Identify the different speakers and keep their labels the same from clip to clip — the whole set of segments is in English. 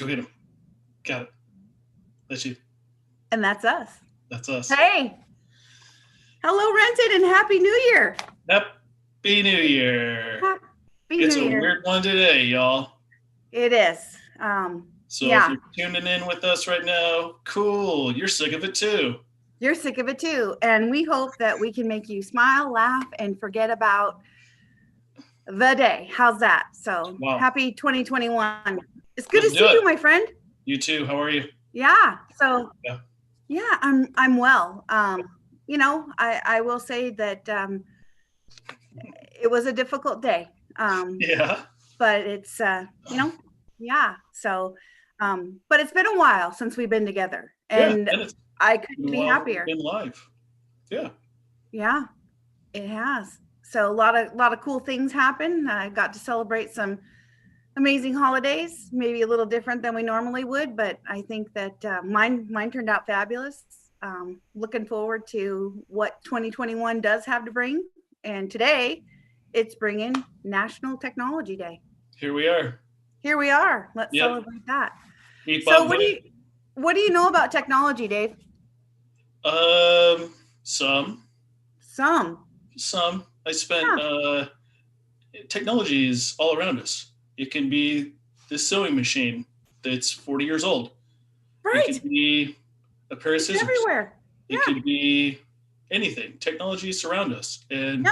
Speaker 1: Go get him. Got it. That's you.
Speaker 2: And that's us.
Speaker 1: That's us.
Speaker 2: Hey. Hello, Renton, and Happy New Year.
Speaker 1: Happy New Year.
Speaker 2: Happy
Speaker 1: It's
Speaker 2: New
Speaker 1: a
Speaker 2: Year.
Speaker 1: weird one today, y'all.
Speaker 2: It is.
Speaker 1: So
Speaker 2: yeah.
Speaker 1: if you're tuning in with us right now, cool. You're sick of it too.
Speaker 2: You're sick of it too. And we hope that we can make you smile, laugh, and forget about the day. How's that? So
Speaker 1: Wow.
Speaker 2: Happy 2021. It's good
Speaker 1: Let's
Speaker 2: to see you, my friend.
Speaker 1: You too. How are you?
Speaker 2: Yeah. So yeah, I'm well. You know, I will say that it was a difficult day.
Speaker 1: Yeah.
Speaker 2: But it's you know, yeah. So but it's been a while since we've been together. And I couldn't be happier.
Speaker 1: In live. Yeah.
Speaker 2: Yeah, it has. So a lot of cool things happen. I got to celebrate some amazing holidays, maybe a little different than we normally would, but I think that mine turned out fabulous. Looking forward to what 2021 does have to bring. And today, it's bringing National Technology Day.
Speaker 1: Here we are.
Speaker 2: Let's celebrate that.
Speaker 1: So
Speaker 2: what do you know about technology, Dave?
Speaker 1: Some. I spent technology is all around us. It can be the sewing machine that's 40 years old.
Speaker 2: Right.
Speaker 1: It can be a pair of scissors.
Speaker 2: It's everywhere.
Speaker 1: It could be anything. Technology surrounds us. And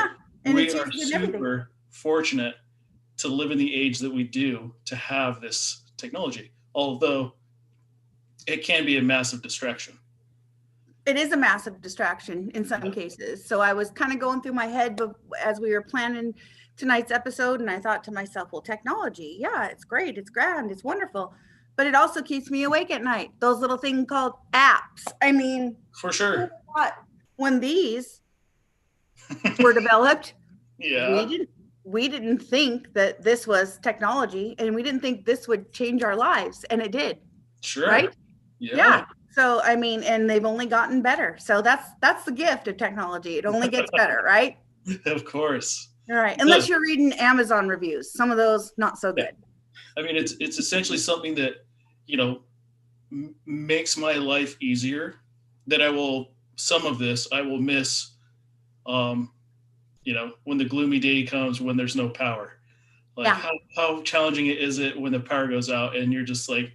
Speaker 1: we are super fortunate to live in the age that we do to have this technology, although it can be a massive distraction.
Speaker 2: It is a massive distraction in some cases. So I was kind of going through my head as we were planning tonight's episode, and I thought to myself, well, technology, yeah, it's great, it's grand, it's wonderful, but it also keeps me awake at night. Those little things called apps. I mean,
Speaker 1: for sure.
Speaker 2: When these were developed,
Speaker 1: yeah,
Speaker 2: we didn't think that this was technology, and we didn't think this would change our lives, and it did.
Speaker 1: Sure.
Speaker 2: Right?
Speaker 1: Yeah.
Speaker 2: So I mean, and they've only gotten better. So that's the gift of technology. It only gets better, right?
Speaker 1: Of course.
Speaker 2: All right. Unless you're reading Amazon reviews, some of those not so good.
Speaker 1: I mean, it's essentially something that, you know, makes my life easier. That some of this I will miss. You know, when the gloomy day comes, when there's no power. Like how challenging is it when the power goes out and you're just like,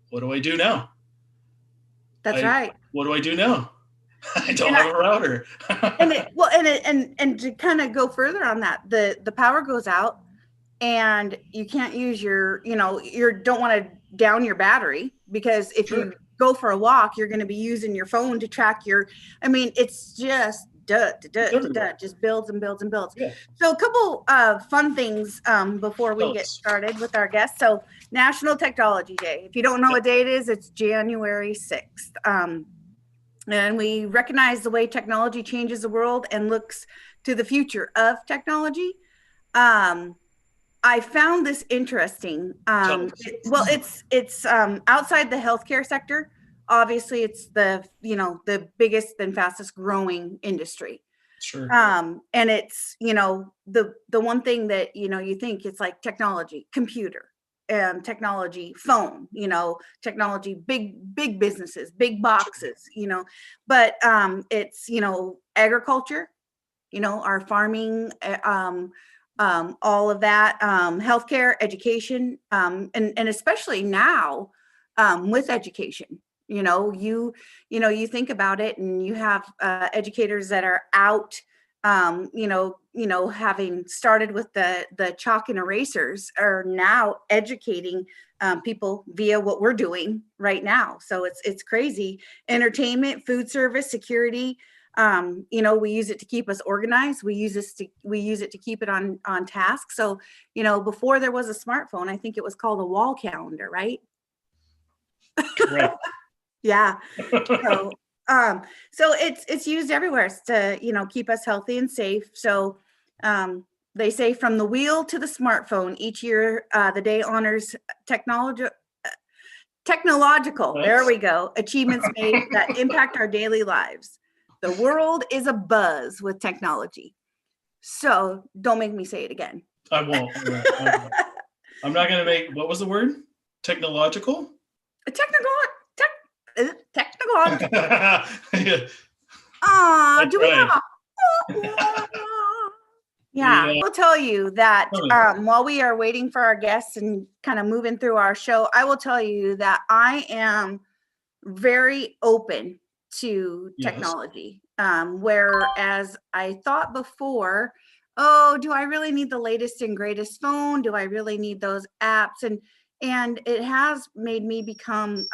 Speaker 1: what do I do now?
Speaker 2: That's right.
Speaker 1: What do I do now? I don't have a router.
Speaker 2: and to kind of go further on that, the power goes out and you can't use your, you don't want to down your battery, because if you go for a walk, you're going to be using your phone to track it's just just builds and builds and builds. Yeah. So a couple of fun things before we get started with our guests. So National Technology Day. If you don't know what day it is, it's January 6th. And we recognize the way technology changes the world and looks to the future of technology. I found this interesting. It's outside the healthcare sector. Obviously, it's the biggest and fastest growing industry.
Speaker 1: Sure.
Speaker 2: And it's the one thing that you think it's like technology, computer, technology, phone, technology, big businesses, big boxes, but it's agriculture, our farming, all of that, healthcare, education, and especially now with education. You think about it, and you have educators that are out, having started with the chalk and erasers, are now educating people via what we're doing right now. So it's crazy. Entertainment, food service, security. We use it to keep us organized. We use it to keep it on task. So, before there was a smartphone, I think it was called a wall calendar, right?
Speaker 1: Correct.
Speaker 2: Yeah. So it's used everywhere to, keep us healthy and safe. So they say from the wheel to the smartphone, each year the day honors technological, there we go, achievements made that impact our daily lives. The world is abuzz with technology. So don't make me say it again.
Speaker 1: I won't. I'm not going to make, what was the word? Technological?
Speaker 2: Technological.
Speaker 1: Yeah,
Speaker 2: Do we
Speaker 1: right.
Speaker 2: have a? Yeah, I'll tell you that while we are waiting for our guests and kind of moving through our show, I will tell you that I am very open to technology. Whereas I thought before, oh, do I really need the latest and greatest phone? Do I really need those apps? And it has made me become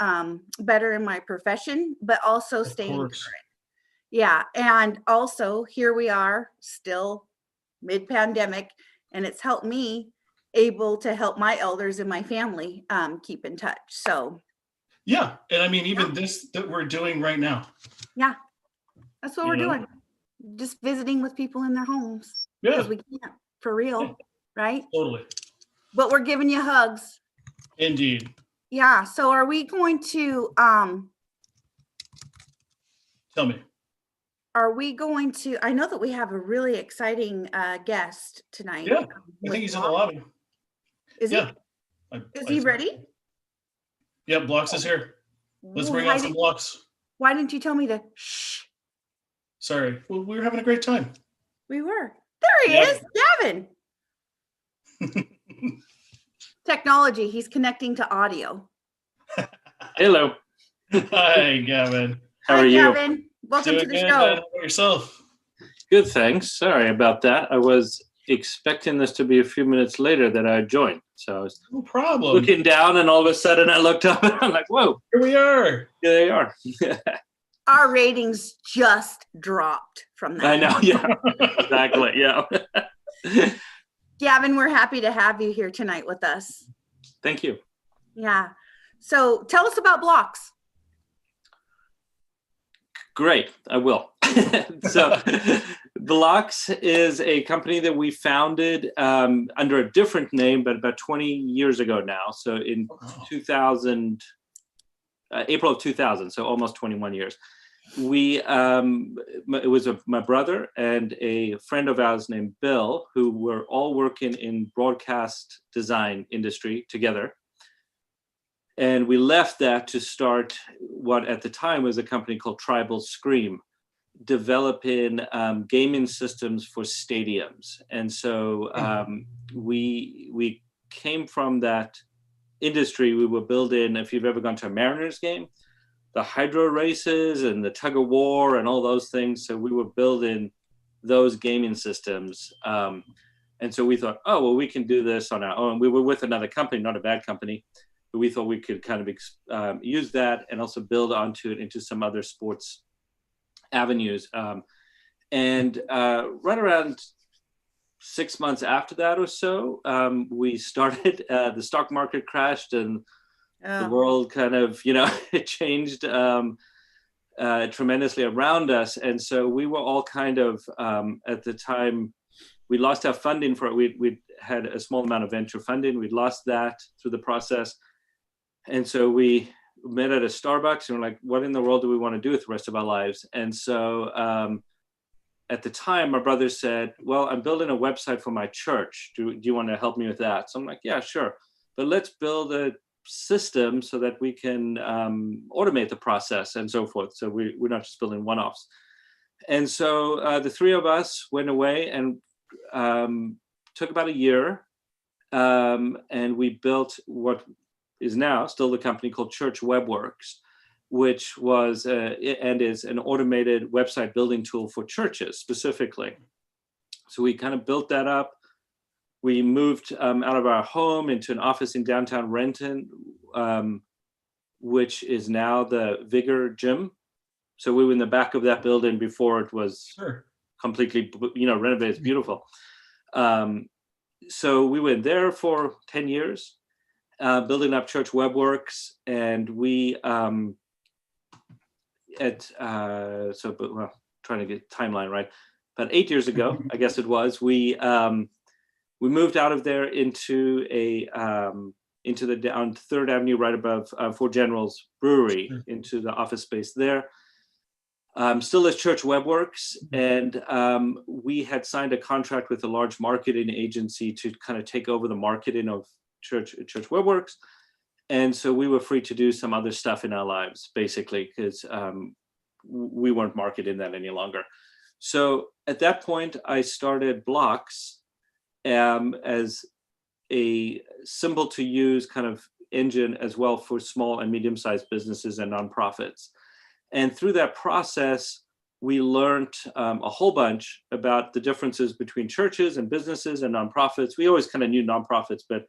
Speaker 2: better in my profession, but also staying current. Yeah. And also here we are still mid-pandemic, and it's helped me able to help my elders in my family keep in touch. So
Speaker 1: yeah, and I mean even this that we're doing right now.
Speaker 2: Yeah, that's what we're doing. Just visiting with people in their homes because we can't for real, right?
Speaker 1: Totally.
Speaker 2: But we're giving you hugs.
Speaker 1: Indeed.
Speaker 2: Yeah. So are we going to
Speaker 1: tell me?
Speaker 2: Are we going to? I know that we have a really exciting guest tonight.
Speaker 1: Yeah, I think he's in the lobby.
Speaker 2: Is he? Is he ready?
Speaker 1: Yeah, Blocks is here. Let's bring out some Blocks.
Speaker 2: Why didn't you tell me to shh?
Speaker 1: Sorry. Well, we were having a great time.
Speaker 2: We were. There he is, Gavin. Technology. He's connecting to audio.
Speaker 3: Hello.
Speaker 1: Hi, Gavin.
Speaker 3: How are you?
Speaker 2: Gavin. Welcome
Speaker 1: Doing
Speaker 2: to the
Speaker 1: good,
Speaker 2: show.
Speaker 1: How about yourself?
Speaker 3: Good, thanks. Sorry about that. I was expecting this to be a few minutes later that I joined. So I was
Speaker 1: no problem.
Speaker 3: Looking down, and all of a sudden I looked up and I'm like, whoa.
Speaker 1: Here we are.
Speaker 3: Here they are.
Speaker 2: Our ratings just dropped from that.
Speaker 3: I know, yeah. Exactly, yeah.
Speaker 2: Gavin, we're happy to have you here tonight with us.
Speaker 3: Thank you.
Speaker 2: Yeah. So tell us about Blocks.
Speaker 3: Great, I will. So Blocks is a company that we founded under a different name, but about 20 years ago now. So in 2000, April of 2000, so almost 21 years. We, it was my brother and a friend of ours named Bill, who were all working in broadcast design industry together. And we left that to start what at the time was a company called Tribal Scream, developing gaming systems for stadiums. And so we came from that industry. We were building, if you've ever gone to a Mariners game, the hydro races and the tug of war and all those things. So we were building those gaming systems. And so we thought, oh, well, we can do this on our own. We were with another company, not a bad company. We thought we could kind of use that and also build onto it into some other sports avenues. And right around 6 months after that or so, we started, the stock market crashed and the world kind of, it changed tremendously around us. And so we were all kind of, at the time, we lost our funding for it. We had a small amount of venture funding. We'd lost that through the process. And so we met at a Starbucks and we're like, what in the world do we want to do with the rest of our lives? And so at the time, my brother said, well, I'm building a website for my church. Do you want to help me with that? So I'm like, yeah, sure. But let's build a system so that we can automate the process and so forth. So we're not just building one-offs. And so the three of us went away and took about a year. And we built what is now still the company called Church WebWorks, which was and is an automated website building tool for churches specifically. So we kind of built that up. We moved out of our home into an office in downtown Renton, which is now the Vigor Gym. So we were in the back of that building before it was completely, renovated. It's beautiful. So we went there for 10 years. Building up Church WebWorks, and we trying to get timeline right. About 8 years ago, I guess it was, we moved out of there into the on 3rd Avenue, right above Fort General's Brewery, into the office space there. Still as Church WebWorks, and we had signed a contract with a large marketing agency to kind of take over the marketing of Church WebWorks, And so we were free to do some other stuff in our lives, basically, because we weren't marketing that any longer. So at that point, I started Blocks as a simple to use kind of engine as well for small and medium-sized businesses and nonprofits. And through that process, we learned a whole bunch about the differences between churches and businesses and nonprofits. We always kind of knew nonprofits, but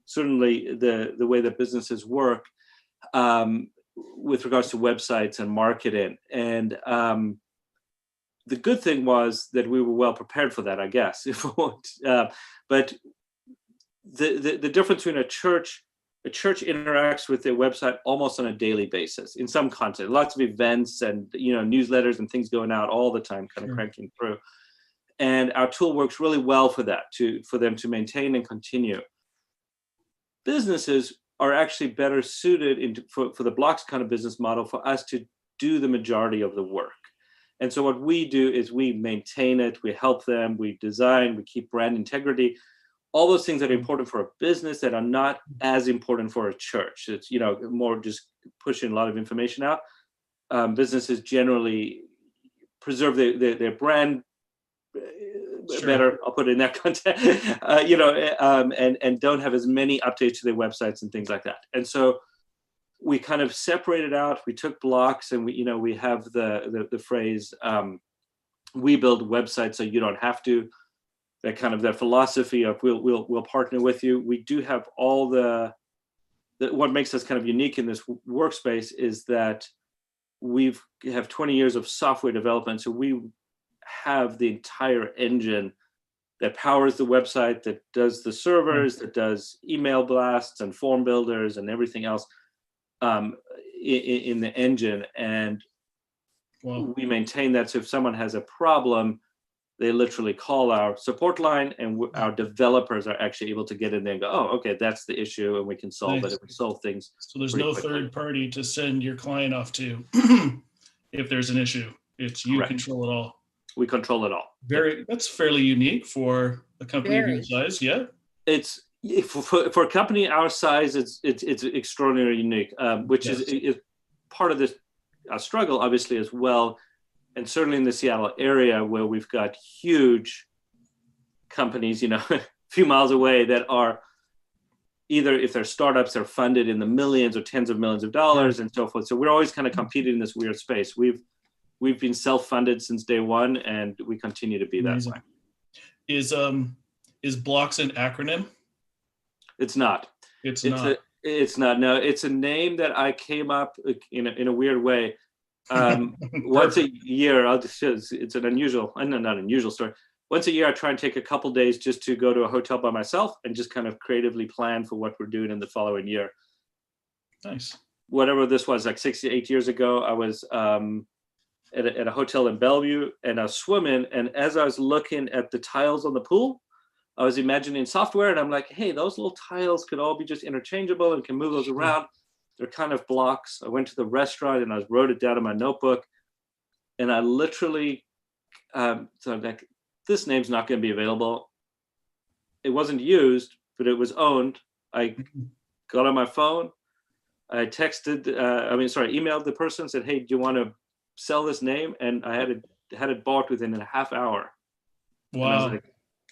Speaker 3: certainly the way that businesses work with regards to websites and marketing. And the good thing was that we were well prepared for that, I guess. But the difference between a church interacts with their website almost on a daily basis in some content, lots of events and newsletters and things going out all the time, kind of cranking through. And our tool works really well for that, for them to maintain and continue. Businesses are actually better suited for the Blocks kind of business model for us to do the majority of the work. And so what we do is we maintain it, we help them, we design, we keep brand integrity, all those things that are important for a business that are not as important for a church. It's, more just pushing a lot of information out. Businesses generally preserve their brand better, I'll put it in that context, and don't have as many updates to their websites and things like that. And so we kind of separated out, we took Blocks, and we have the phrase, we build websites so you don't have to. That kind of that philosophy of we'll partner with you. We do have all what makes us kind of unique in this workspace is that we have 20 years of software development. So we have the entire engine that powers the website, that does the servers, that does email blasts and form builders and everything else in the engine. And we maintain that. So if someone has a problem, they literally call our support line, and our developers are actually able to get in there and go, oh, okay, that's the issue, and we can solve it. And we solve things.
Speaker 1: So there's no quickly. Third party to send your client off to if there's an issue. It's you control it all.
Speaker 3: We control it all.
Speaker 1: That's fairly unique for a company of your size. Yeah.
Speaker 3: It's for a company our size, it's extraordinarily unique, which is part of this struggle, obviously, as well. And certainly in the Seattle area, where we've got huge companies, a few miles away, that are either, if they're startups, they're funded in the millions or tens of millions of dollars and so forth. So we're always kind of competing in this weird space. We've been self-funded since day one, and we continue to be that way.
Speaker 1: Is Blocks an acronym?
Speaker 3: It's not.
Speaker 1: It's not.
Speaker 3: It's not. No, it's a name that I came up in a weird way. Once a year, it's an unusual, not unusual story. Once a year, I try and take a couple days just to go to a hotel by myself and just kind of creatively plan for what we're doing in the following year.
Speaker 1: Nice.
Speaker 3: Whatever this was, like 6 to 8 years ago, I was at a hotel in Bellevue, and I was swimming. And as I was looking at the tiles on the pool, I was imagining software, and I'm like, hey, those little tiles could all be just interchangeable and can move those around. They're kind of blocks. I went to the restaurant and I wrote it down in my notebook, and I literally so I'm like, this name's not going to be available. It wasn't used, but it was owned. I got on my phone. I emailed the person, said, hey, do you want to sell this name? And I had it bought within a half hour.
Speaker 1: Wow.
Speaker 2: Like,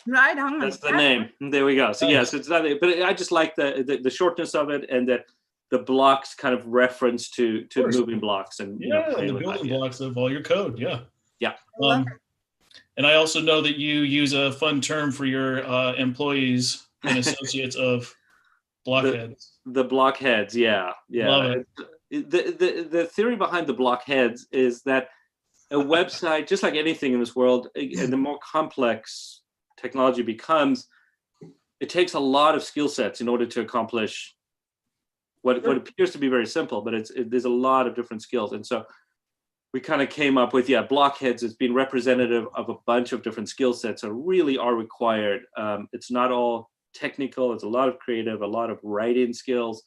Speaker 2: right on.
Speaker 3: That's the name. There we go. So yes, it's not, but I just like the shortness of it, and that the blocks kind of reference to moving blocks and
Speaker 1: the building blocks of all your code. Yeah. And I also know that you use a fun term for your employees and associates of blockheads.
Speaker 3: The blockheads, yeah.
Speaker 1: Love it.
Speaker 3: The theory behind the blockheads is that a website, just like anything in this world, and the more complex technology becomes, it takes a lot of skill sets in order to accomplish what appears to be very simple, but there's a lot of different skills. And so we kind of came up with, blockheads as being representative of a bunch of different skill sets that really are required. It's not all technical. It's a lot of creative, a lot of writing skills,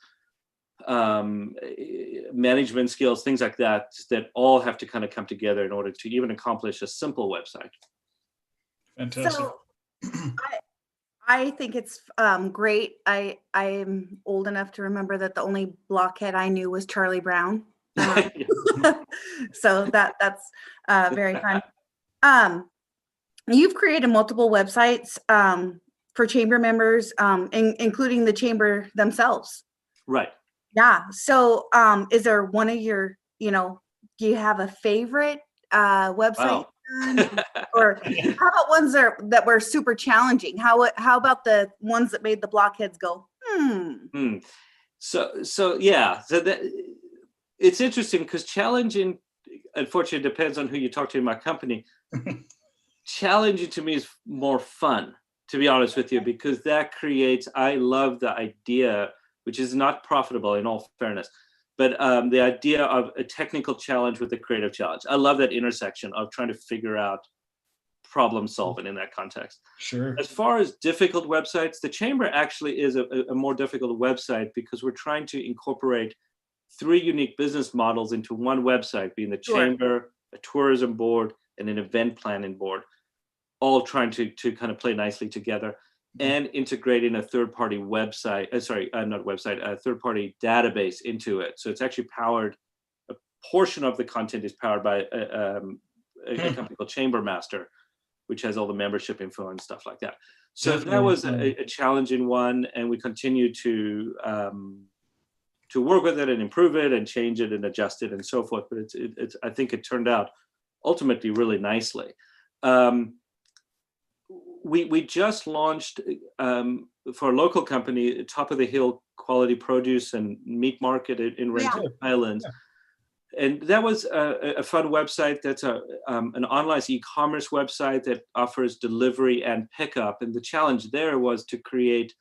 Speaker 3: management skills, things like that all have to kind of come together in order to even accomplish a simple website.
Speaker 1: Fantastic.
Speaker 2: So I think it's great. I'm old enough to remember that the only blockhead I knew was Charlie Brown. So that's very fun. You've created multiple websites for chamber members, including the chamber themselves.
Speaker 3: Right.
Speaker 2: Yeah. So is there one of your, do you have a favorite website?
Speaker 3: Wow.
Speaker 2: Or how about ones that were super challenging? How about the ones that made the blockheads go,
Speaker 3: So yeah, so that it's interesting because challenging, unfortunately, depends on who you talk to in my company. Challenging to me is more fun, to be honest with you, because that creates, I love the idea, which is not profitable in all fairness, but the idea of a technical challenge with a creative challenge. I love that intersection of trying to figure out problem solving in that context.
Speaker 1: Sure.
Speaker 3: As far as difficult websites, the Chamber actually is a more difficult website because we're trying to incorporate 3 unique business models into one website, being the Chamber, a tourism board, and an event planning board, all trying to kind of play nicely together, and integrating a third-party website, a third-party database into it. So it's actually powered, a portion of the content is powered by a company called Chamber Master, which has all the membership info and stuff like that. So definitely. That was a challenging one, and we continue to work with it and improve it and change it and adjust it and so forth. But it's I think it turned out ultimately really nicely. We just launched for a local company, Top of the Hill Quality Produce and Meat Market in Renton Islands. Yeah. And that was a fun website. That's an online e-commerce website that offers delivery and pickup. And the challenge there was to create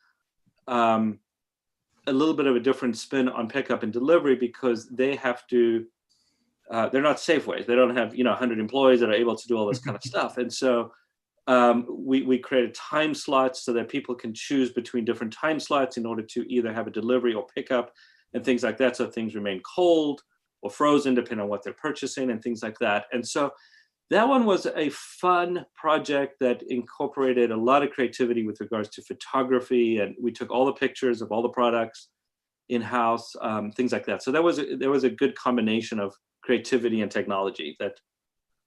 Speaker 3: a little bit of a different spin on pickup and delivery, because they have to, they're not Safeways. They don't have 100 employees that are able to do all this kind of stuff. And so we created time slots so that people can choose between different time slots in order to either have a delivery or pickup and things like that, so things remain cold or frozen depending on what they're purchasing and things like that. And so that one was a fun project that incorporated a lot of creativity with regards to photography, and we took all the pictures of all the products in-house, things like that. So there was a good combination of creativity and technology that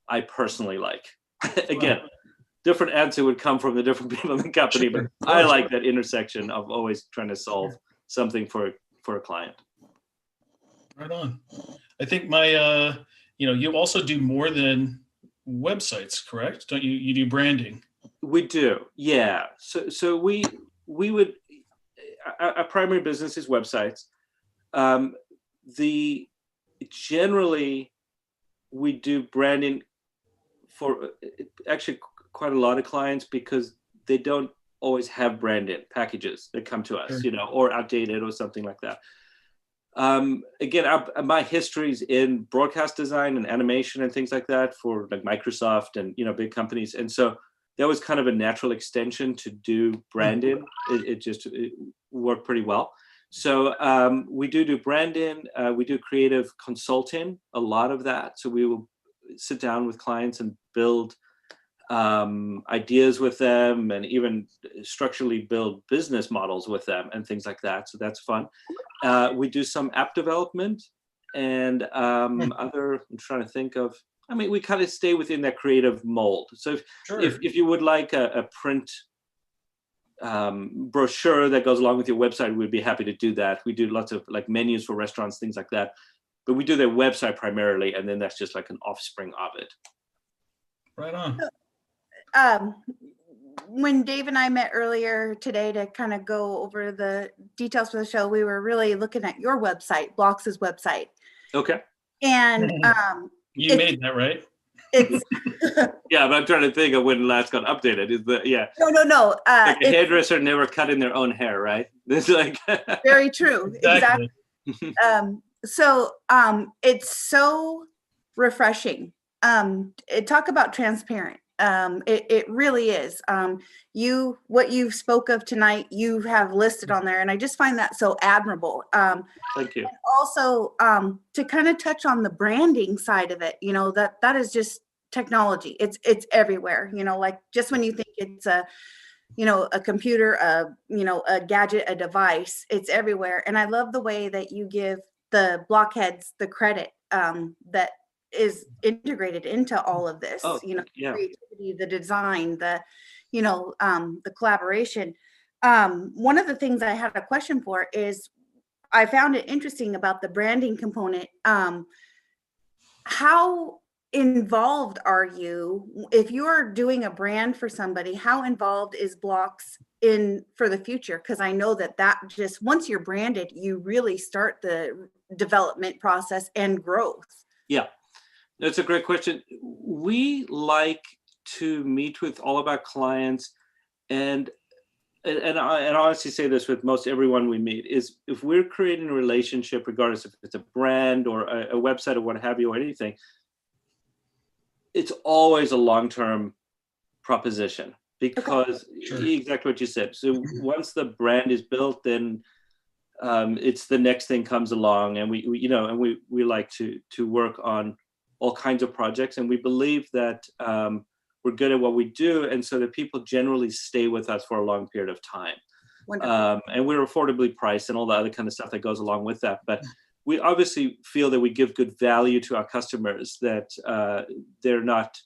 Speaker 3: I personally like. Again, different answer would come from the different people in the company, but I like that intersection of always trying to solve something for a client.
Speaker 1: Right on. I think my, you also do more than websites, correct? Don't you? You do branding.
Speaker 3: We do, yeah. So we would, our primary business is websites. Generally, we do branding for actually quite a lot of clients because they don't always have branded packages that come to us, or outdated or something like that. Again, my history's in broadcast design and animation and things like that for like Microsoft and big companies, and so that was kind of a natural extension to do branding. It worked pretty well. So we do branding. We do creative consulting, a lot of that. So we will sit down with clients and build ideas with them, and even structurally build business models with them and things like that. So that's fun. We do some app development and other, I'm trying to think of, we kind of stay within that creative mold. So if you would like a print brochure that goes along with your website, we'd be happy to do that. We do lots of like menus for restaurants, things like that. But we do their website primarily, and then that's just like an offspring of it.
Speaker 1: Right on.
Speaker 2: When Dave and I met earlier today to kind of go over the details for the show, we were really looking at your website, Blox's website.
Speaker 3: Okay.
Speaker 2: And
Speaker 1: you made that, right?
Speaker 2: It's
Speaker 3: yeah, but I'm trying to think of when it last got updated.
Speaker 2: No.
Speaker 3: Like a hairdresser never cutting their own hair, right? It's like
Speaker 2: very true. Exactly. So it's so refreshing. Talk about transparent. It really is. What you spoke of tonight, you have listed on there, and I just find that so admirable.
Speaker 3: Thank you.
Speaker 2: Also, to kind of touch on the branding side of it, that is just technology. It's everywhere. Like just when you think it's a computer, a gadget, a device. It's everywhere. And I love the way that you give the blockheads the credit that is integrated into all of this, creativity, the design, the collaboration. One of the things I had a question for is, I found it interesting about the branding component. How involved are you if you're doing a brand for somebody? How involved is Blocks in for the future? Because I know that just once you're branded, you really start the development process and growth.
Speaker 3: Yeah, that's a great question. We like to meet with all of our clients, and I honestly say this with most everyone we meet, is if we're creating a relationship, regardless if it's a brand or a website or what have you, or anything, it's always a long-term proposition, because exactly what you said. So once the brand is built, then it's the next thing comes along, and we like to work on all kinds of projects, and we believe that we're good at what we do, and so that people generally stay with us for a long period of time. And we're affordably priced and all the other kind of stuff that goes along with that. But we obviously feel that we give good value to our customers, that they're not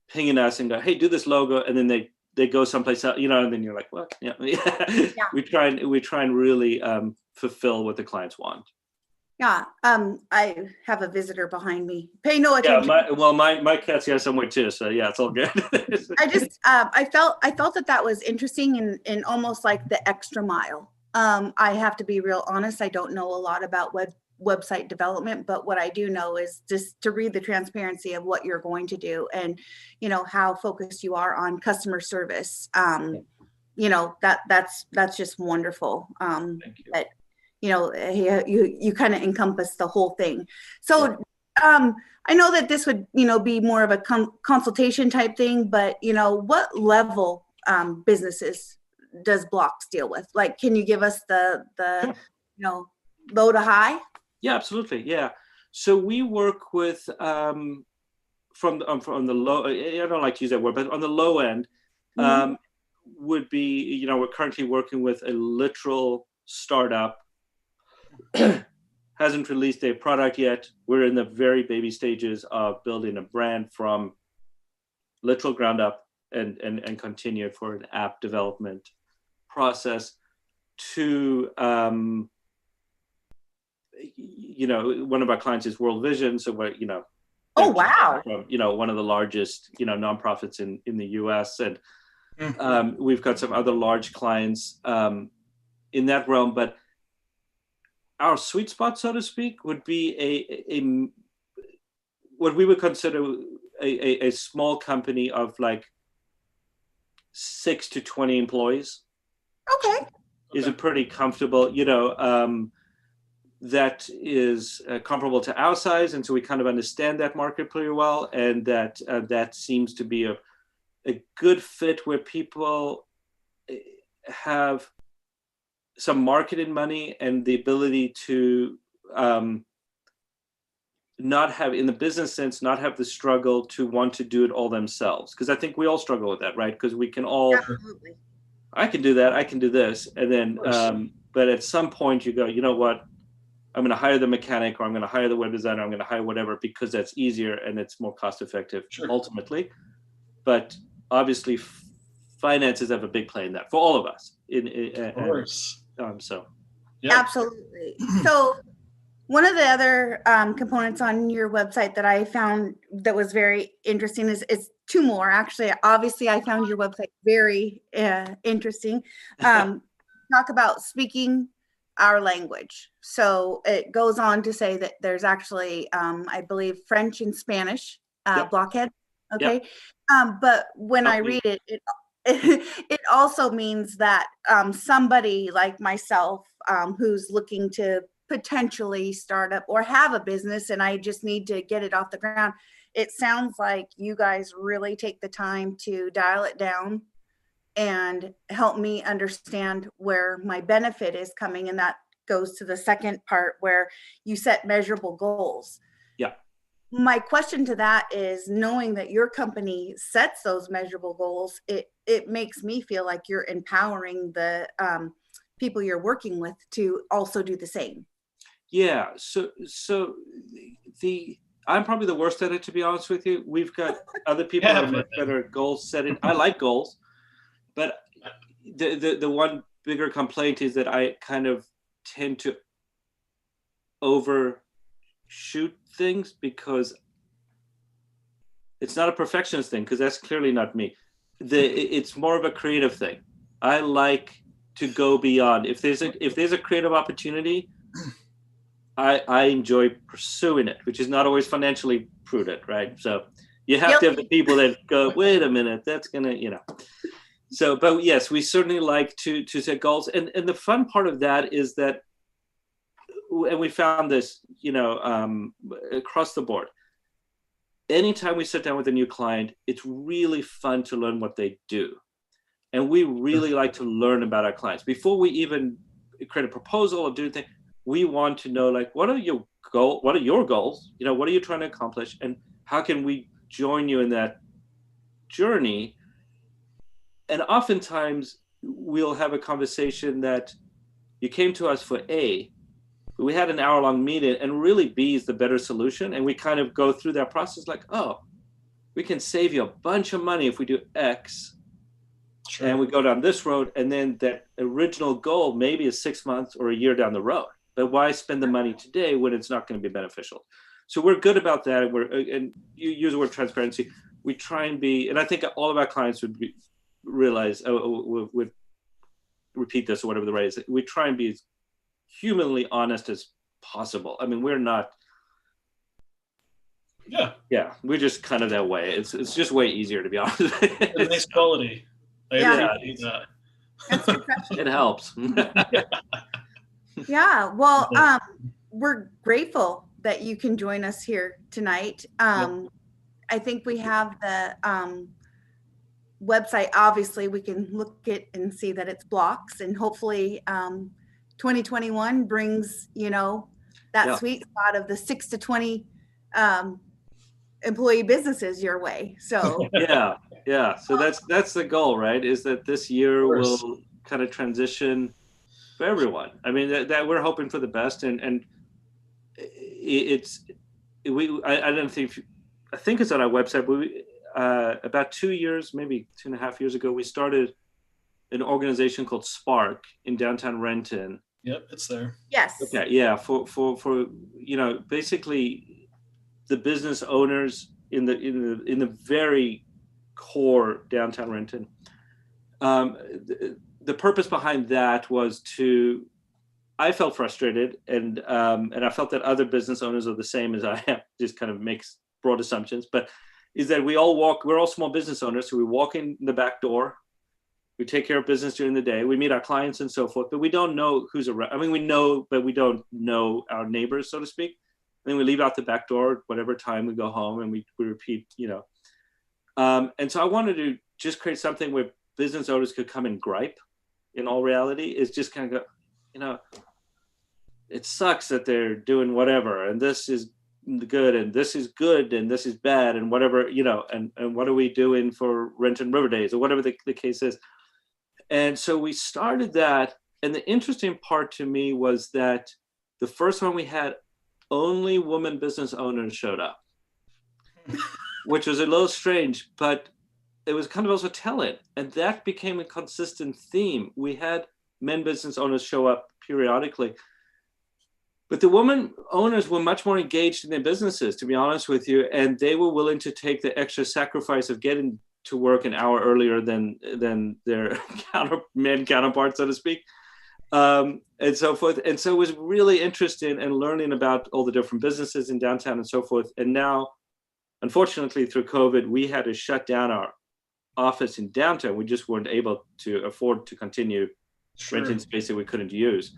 Speaker 3: pinging us and go, hey, do this logo, and then they go someplace else, and then you're like, what? Yeah. We try and really fulfill what the clients want.
Speaker 2: Yeah. I have a visitor behind me. Pay no attention.
Speaker 3: Yeah, my cat's here somewhere too. So yeah, it's all good.
Speaker 2: I felt that was interesting and almost like the extra mile. I have to be real honest. I don't know a lot about website development, but what I do know is just to read the transparency of what you're going to do, and how focused you are on customer service. That's just wonderful.
Speaker 3: Thank you.
Speaker 2: That you kind of encompass the whole thing. So I know that this would be more of a consultation type thing, but what level businesses does Blocks deal with? Like, can you give us the low to high?
Speaker 3: Yeah, absolutely. Yeah. So we work with from the low. I don't like to use that word, but on the low end would be we're currently working with a literal startup. Hasn't released a product yet. We're in the very baby stages of building a brand from literal ground up and continue for an app development process to one of our clients is World Vision, so we're
Speaker 2: oh wow,
Speaker 3: from one of the largest nonprofits in the US, and we've got some other large clients in that realm. But our sweet spot, so to speak, would be a what we would consider a small company of like 6 to 20 employees.
Speaker 2: Okay.
Speaker 3: Is a pretty comfortable, that is comparable to our size, and so we kind of understand that market pretty well, and that seems to be a good fit where people have some marketing money and the ability to not have, in the business sense, not have the struggle to want to do it all themselves. Because I think we all struggle with that, right? Because we can all, absolutely. I can do that, I can do this. And then, but at some point you go, you know what? I'm going to hire the mechanic, or I'm going to hire the web designer, I'm going to hire whatever, because that's easier and it's more cost effective ultimately. But obviously finances have a big play in that for all of us.
Speaker 1: Of course.
Speaker 2: Absolutely. So one of the other components on your website that I found that was very interesting is two more, actually. Obviously, I found your website very interesting. Talk about speaking our language. So it goes on to say that there's actually, I believe, French and Spanish blockhead. Okay. But when I read it, it also means that somebody like myself who's looking to potentially start up or have a business, and I just need to get it off the ground. It sounds like you guys really take the time to dial it down and help me understand where my benefit is coming. And that goes to the second part where you set measurable goals.
Speaker 3: Yeah.
Speaker 2: my question to that is, knowing that your company sets those measurable goals, it makes me feel like you're empowering the people you're working with to also do the same.
Speaker 3: Yeah. So I'm probably the worst at it, to be honest with you. We've got other people that are much better at goal setting. I like goals, but the one bigger complaint is that I kind of tend to overshoot things, because it's not a perfectionist thing, because that's clearly not me. It's more of a creative thing. I like to go beyond. If there's a creative opportunity, I enjoy pursuing it, which is not always financially prudent, right? So you have to have the people that go, wait a minute, that's gonna, So, but yes, we certainly like to set goals, and the fun part of that is that, and we found this, across the board. Anytime we sit down with a new client, it's really fun to learn what they do, and we really like to learn about our clients before we even create a proposal or do anything. We want to know, like, what are your goals? What are you trying to accomplish, and how can we join you in that journey? And oftentimes we'll have a conversation that you came to us for A, but we had an hour-long meeting, and really B is the better solution. And we kind of go through that process like, oh, we can save you a bunch of money if we do X. Sure. And we go down this road, and then that original goal maybe is 6 months or a year down the road. But why spend the money today when it's not going to be beneficial? So we're good about that. And you use the word transparency. We try and be, and I think all of our clients would realize, would repeat this or whatever the right is. We try and be as humanly honest as possible. I mean, we're not. Yeah, we're just kind of that way. It's just way easier, to be honest.
Speaker 1: It's a nice quality.
Speaker 3: It helps.
Speaker 2: Yeah, well, we're grateful that you can join us here tonight. I think we have the website. Obviously, we can look at and see that it's blocks, and hopefully 2021 brings, that sweet spot of the 6 to 20 employee businesses your way. So
Speaker 3: yeah. So that's the goal, right? Is that this year will kind of transition for everyone. I mean, that we're hoping for the best, and I don't think, I think it's on our website, but we, about 2 years, maybe 2.5 years ago, we started an organization called Spark in downtown Renton.
Speaker 1: Yep, it's there.
Speaker 2: Yes.
Speaker 3: Okay, yeah, for basically the business owners in the very core downtown Renton. The purpose behind that was I felt frustrated, and I felt that other business owners are the same as I am. Just kind of makes broad assumptions, but is that we're all small business owners, so we walk in the back door, we take care of business during the day, we meet our clients and so forth, but we don't know who's around. I mean, we know, but we don't know our neighbors, so to speak. And then we leave out the back door, whatever time we go home, and we repeat, and so I wanted to just create something where business owners could come and gripe. In all reality, is just kind of go, it sucks that they're doing whatever, and this is good, and this is good, and this is bad, and whatever, and what are we doing for Renton River Days, or whatever the case is. And so we started that, and the interesting part to me was that the first one we had, only women business owners showed up, which was a little strange, but it was kind of also telling, and that became a consistent theme. We had men business owners show up periodically, but the women owners were much more engaged in their businesses, to be honest with you, and they were willing to take the extra sacrifice of getting to work an hour earlier than their men counterparts, so to speak, and so forth. And so it was really interesting and learning about all the different businesses in downtown and so forth. And now, unfortunately, through COVID, we had to shut down our office in downtown. We just weren't able to afford to continue renting space that we couldn't use,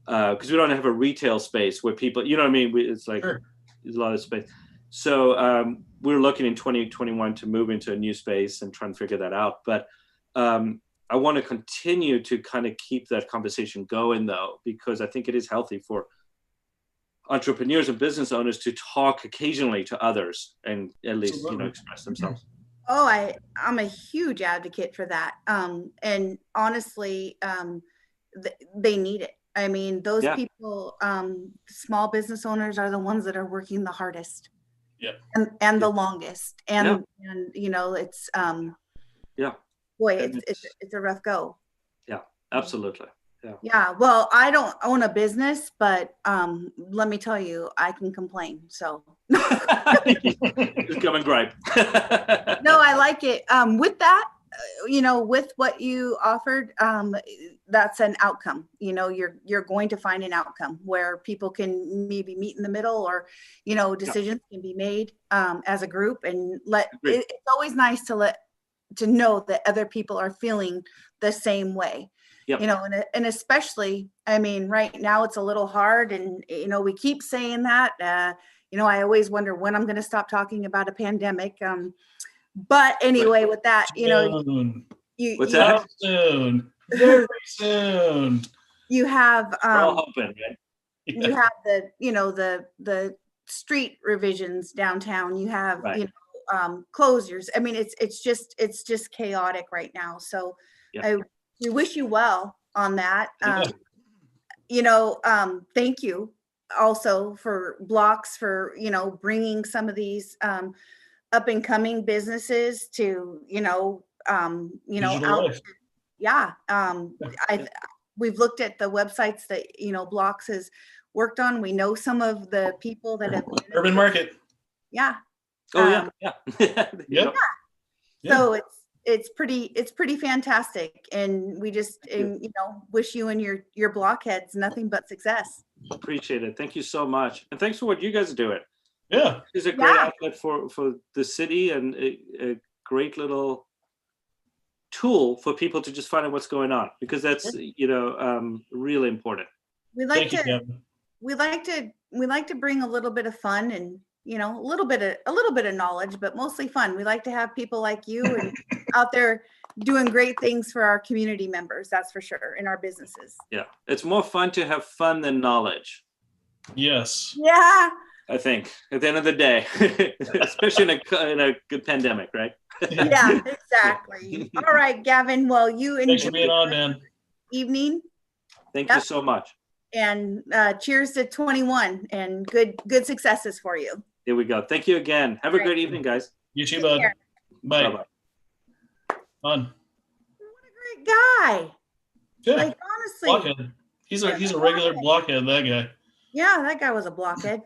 Speaker 3: because we don't have a retail space where people, you know what I mean? It's like there's a lot of space. So we're looking in 2021 to move into a new space and try and figure that out. But I want to continue to kind of keep that conversation going, though, because I think it is healthy for entrepreneurs and business owners to talk occasionally to others and at least, express themselves.
Speaker 2: Oh, I'm a huge advocate for that. And honestly, they need it. I mean, those people, small business owners are the ones that are working the hardest.
Speaker 1: Yeah.
Speaker 2: And the longest. And it's boy, it's a rough go.
Speaker 3: Yeah, absolutely.
Speaker 2: Yeah. Well, I don't own a business, but let me tell you, I can complain. So
Speaker 3: just come and gripe.
Speaker 2: No, I like it. With that, with what you offered, that's an outcome. You're going to find an outcome where people can maybe meet in the middle, or decisions can be made as a group, and it's always nice to know that other people are feeling the same way. Yep. And especially, I mean, right now it's a little hard, and we keep saying that. I always wonder when I'm going to stop talking about a pandemic. But anyway, with that,
Speaker 3: what's that?
Speaker 1: Soon, very soon.
Speaker 2: You have
Speaker 3: we're all hoping, right?
Speaker 2: You have the street revisions downtown. You have closures. I mean, it's just chaotic right now. So we wish you well on that. Thank you also for Blocks for bringing some of these up and coming businesses to out. We've looked at the websites that Blocks has worked on. We know some of the people that have
Speaker 1: Urban Market.
Speaker 2: Yeah.
Speaker 3: Yeah.
Speaker 2: So it's pretty fantastic, and we just wish you and your blockheads nothing but success.
Speaker 3: Appreciate it. Thank you so much, and thanks for what you guys are doing.
Speaker 1: Yeah,
Speaker 3: it's a great outlet for the city, and a great little tool for people to just find out what's going on, because that's really important.
Speaker 2: We like to bring a little bit of fun and a little bit of knowledge, but mostly fun. We like to have people like you and out there doing great things for our community members. That's for sure, in our businesses.
Speaker 3: Yeah, it's more fun to have fun than knowledge.
Speaker 1: Yes.
Speaker 2: Yeah.
Speaker 3: I think at the end of the day, especially in a good pandemic, right?
Speaker 2: Yeah, exactly. All right, Gavin. Well,
Speaker 1: thanks for being on, man.
Speaker 2: Evening.
Speaker 3: Thank you so much.
Speaker 2: And cheers to 21 and good successes for you.
Speaker 3: Here we go. Thank you again. Have a great evening, guys.
Speaker 1: You too, bud. Bye.
Speaker 3: Bye-bye.
Speaker 1: Fun.
Speaker 2: What a great guy.
Speaker 1: Yeah.
Speaker 2: Like, honestly.
Speaker 1: Blockhead. He's a regular blockhead, that guy.
Speaker 2: Yeah, that guy was a blockhead.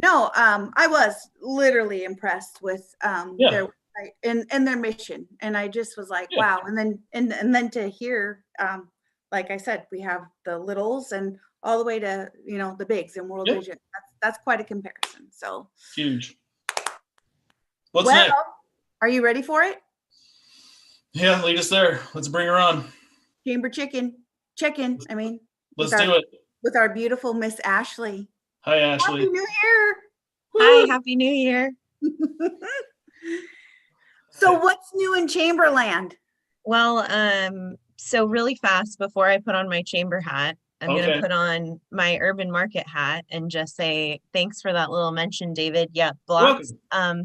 Speaker 2: No, I was literally impressed with their website and their mission. And I just was like, wow. And then to hear, like I said, we have the littles and all the way to, the bigs in World Vision. That's quite a comparison. So
Speaker 1: huge. What's next?
Speaker 2: Are you ready for it?
Speaker 1: Yeah, lead us there. Let's bring her on.
Speaker 2: Chamber chicken. I mean,
Speaker 1: let's do it.
Speaker 2: With our beautiful Miss Ashley.
Speaker 1: Hi, Ashley.
Speaker 2: Happy New Year.
Speaker 4: Hi, Happy New Year.
Speaker 2: So what's new in Chamberland?
Speaker 4: Well, so really fast before I put on my chamber hat, I'm going to put on my urban market hat and just say thanks for that little mention, David. Yeah, Blocks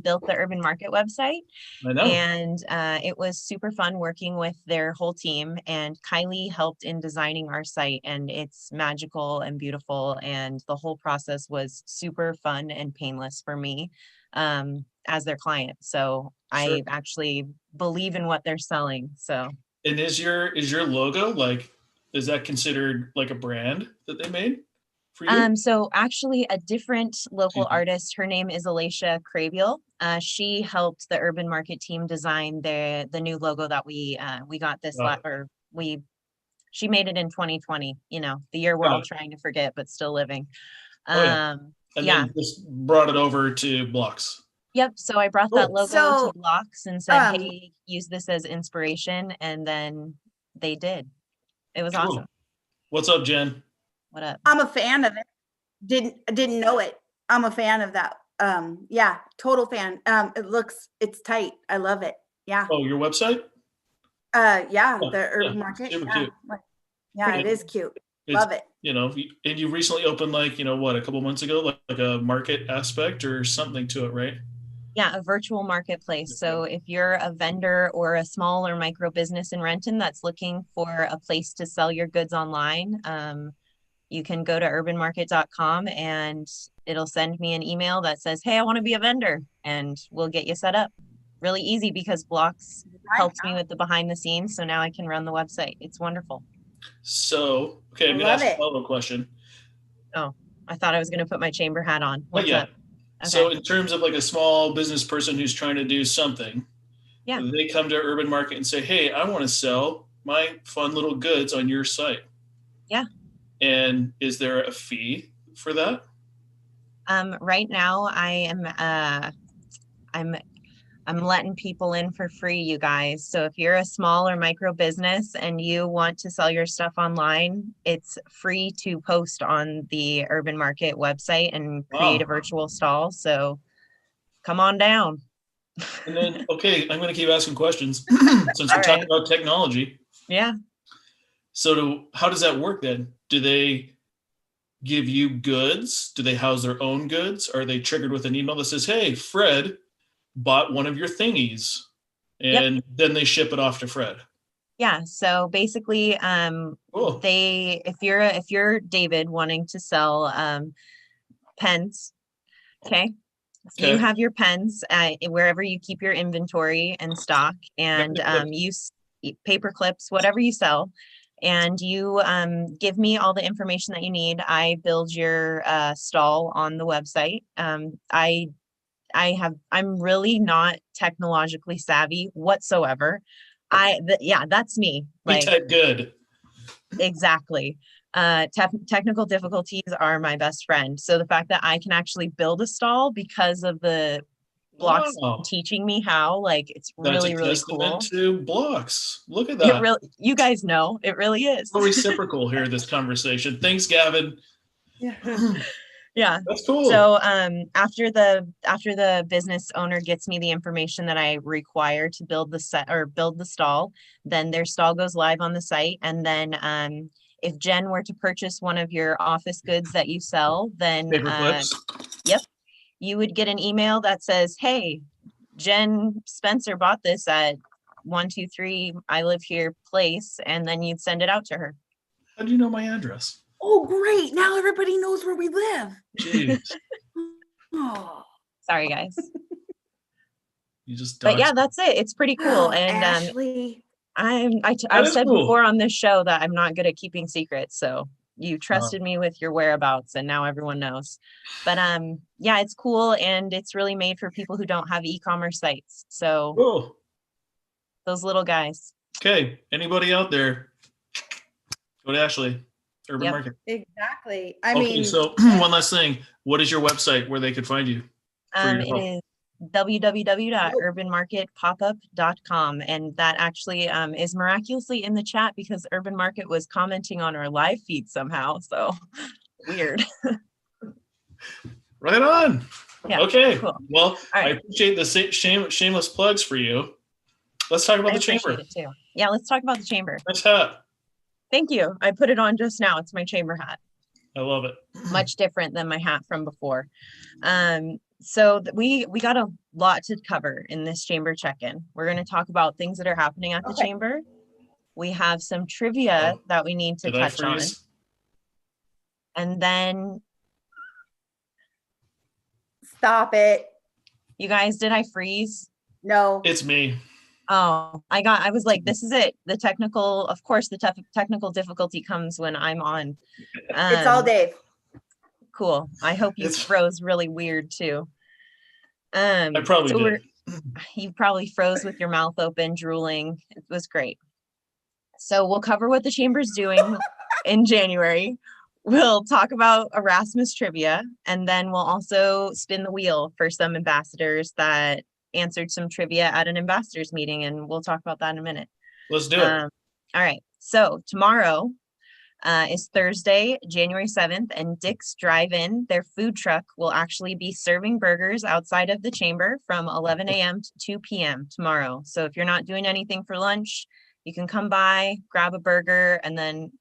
Speaker 4: built the urban market website.
Speaker 1: I know.
Speaker 4: And it was super fun working with their whole team. And Kylie helped in designing our site, and it's magical and beautiful. And the whole process was super fun and painless for me as their client. So I actually believe in what they're selling. So.
Speaker 1: And is your logo is that considered like a brand that they made for you?
Speaker 4: So actually a different local artist, her name is Alicia Crabiel. She helped the urban market team design the new logo that we got this she made it in 2020, the year we're all trying to forget, but still living.
Speaker 1: And then just brought it over to Blocks.
Speaker 4: Yep. So I brought that logo to Blocks and said, hey, use this as inspiration. And then they did. It was awesome.
Speaker 1: What's up, Jen?
Speaker 4: What up?
Speaker 2: I'm a fan of it. Didn't know it. I'm a fan of that. Total fan. It's tight. I love it. Yeah.
Speaker 1: Oh, your website?
Speaker 2: The urban market.
Speaker 1: Super cute.
Speaker 2: Yeah, it is cute. Love it.
Speaker 1: You know, and you recently opened like, you know, what, a couple months ago, like a market aspect or something to it, right?
Speaker 4: Yeah, a virtual marketplace. So if you're a vendor or a small or micro business in Renton that's looking for a place to sell your goods online, you can go to urbanmarket.com and it'll send me an email that says, hey, I want to be a vendor, and we'll get you set up. Really easy because Blocks helps me with the behind the scenes. So now I can run the website. It's wonderful.
Speaker 1: So, okay, I'm going to ask a follow-up question.
Speaker 4: Oh, I thought I was going to put my chamber hat on.
Speaker 1: What's up? Okay. So in terms of like a small business person who's trying to do something, they come to Urban Market and say, hey, I want to sell my fun little goods on your site.
Speaker 4: Yeah.
Speaker 1: And is there a fee for that?
Speaker 4: Right now I'm letting people in for free, you guys. So if you're a small or micro business and you want to sell your stuff online, it's free to post on the Urban Market website and create a virtual stall. So come on down.
Speaker 1: And then, okay, I'm going to keep asking questions since we're talking about technology.
Speaker 4: Yeah.
Speaker 1: So how does that work then? Do they give you goods? Do they house their own goods? Are they triggered with an email that says, hey, Fred bought one of your thingies, and then they ship it off to Fred?
Speaker 4: Yeah. So basically, if you're David wanting to sell pens, okay, you have your pens wherever you keep your inventory and stock, and use paper clips, whatever you sell, and you give me all the information that you need. I build your stall on the website. I'm really not technologically savvy whatsoever. That's me.
Speaker 1: Like, type good.
Speaker 4: Exactly. Technical difficulties are my best friend. So the fact that I can actually build a stall because of the Blocks teaching me how, like, it's really, really cool.
Speaker 1: To Blocks. Look at that.
Speaker 4: It really, you guys know, it really is.
Speaker 1: We're reciprocal here, this conversation. Thanks, Gavin.
Speaker 4: Yeah.
Speaker 1: That's cool.
Speaker 4: So after the business owner gets me the information that I require to build the stall, then their stall goes live on the site. And then if Jen were to purchase one of your office goods that you sell, then
Speaker 1: paper clips.
Speaker 4: Yep, you would get an email that says, hey, Jen Spencer bought this at 123 I live here place, and then you'd send it out to her.
Speaker 1: How do you know my address?
Speaker 2: Oh, great. Now everybody knows where we live.
Speaker 1: Jeez.
Speaker 4: Oh, sorry, guys.
Speaker 1: You just
Speaker 4: but yeah, that's it. It's pretty cool. And
Speaker 2: Ashley.
Speaker 4: I've said before on this show that I'm not good at keeping secrets. So you trusted me with your whereabouts, and now everyone knows. But yeah, it's cool, and it's really made for people who don't have e-commerce sites. So those little guys.
Speaker 1: Okay. Anybody out there? Go to Ashley. Urban Market.
Speaker 2: Exactly. I mean,
Speaker 1: so one last thing. What is your website where they could find you?
Speaker 4: It is www.urbanmarketpopup.com, and that actually is miraculously in the chat because Urban Market was commenting on our live feed somehow. So weird.
Speaker 1: Right on.
Speaker 4: Yeah.
Speaker 1: Okay.
Speaker 4: Cool.
Speaker 1: Well, I appreciate the shameless plugs for you. Let's talk about the chamber.
Speaker 4: It too. Yeah, let's talk about the chamber.
Speaker 1: Nice hat.
Speaker 4: Thank you. I put it on just now. It's my chamber hat.
Speaker 1: I love it.
Speaker 4: Much different than my hat from before. So we got a lot to cover in this chamber check-in. We're going to talk about things that are happening at the chamber. We have some trivia that we need to touch on. And then...
Speaker 2: Stop it.
Speaker 4: You guys, did I freeze?
Speaker 2: No.
Speaker 1: It's me.
Speaker 4: Oh, I was like, this is it. The technical, of course, the technical difficulty comes when I'm on.
Speaker 2: It's all Dave.
Speaker 4: Cool. I hope you froze really weird too.
Speaker 1: I probably did.
Speaker 4: You probably froze with your mouth open, drooling. It was great. So we'll cover what the chamber's doing in January. We'll talk about Erasmus trivia, and then we'll also spin the wheel for some ambassadors that answered some trivia at an ambassadors meeting, and we'll talk about that in a minute.
Speaker 1: Let's do it.
Speaker 4: All right. So tomorrow is Thursday, January 7th, and Dick's Drive-In, their food truck, will actually be serving burgers outside of the chamber from 11 a.m. to 2 p.m. tomorrow. So if you're not doing anything for lunch, you can come by, grab a burger, and then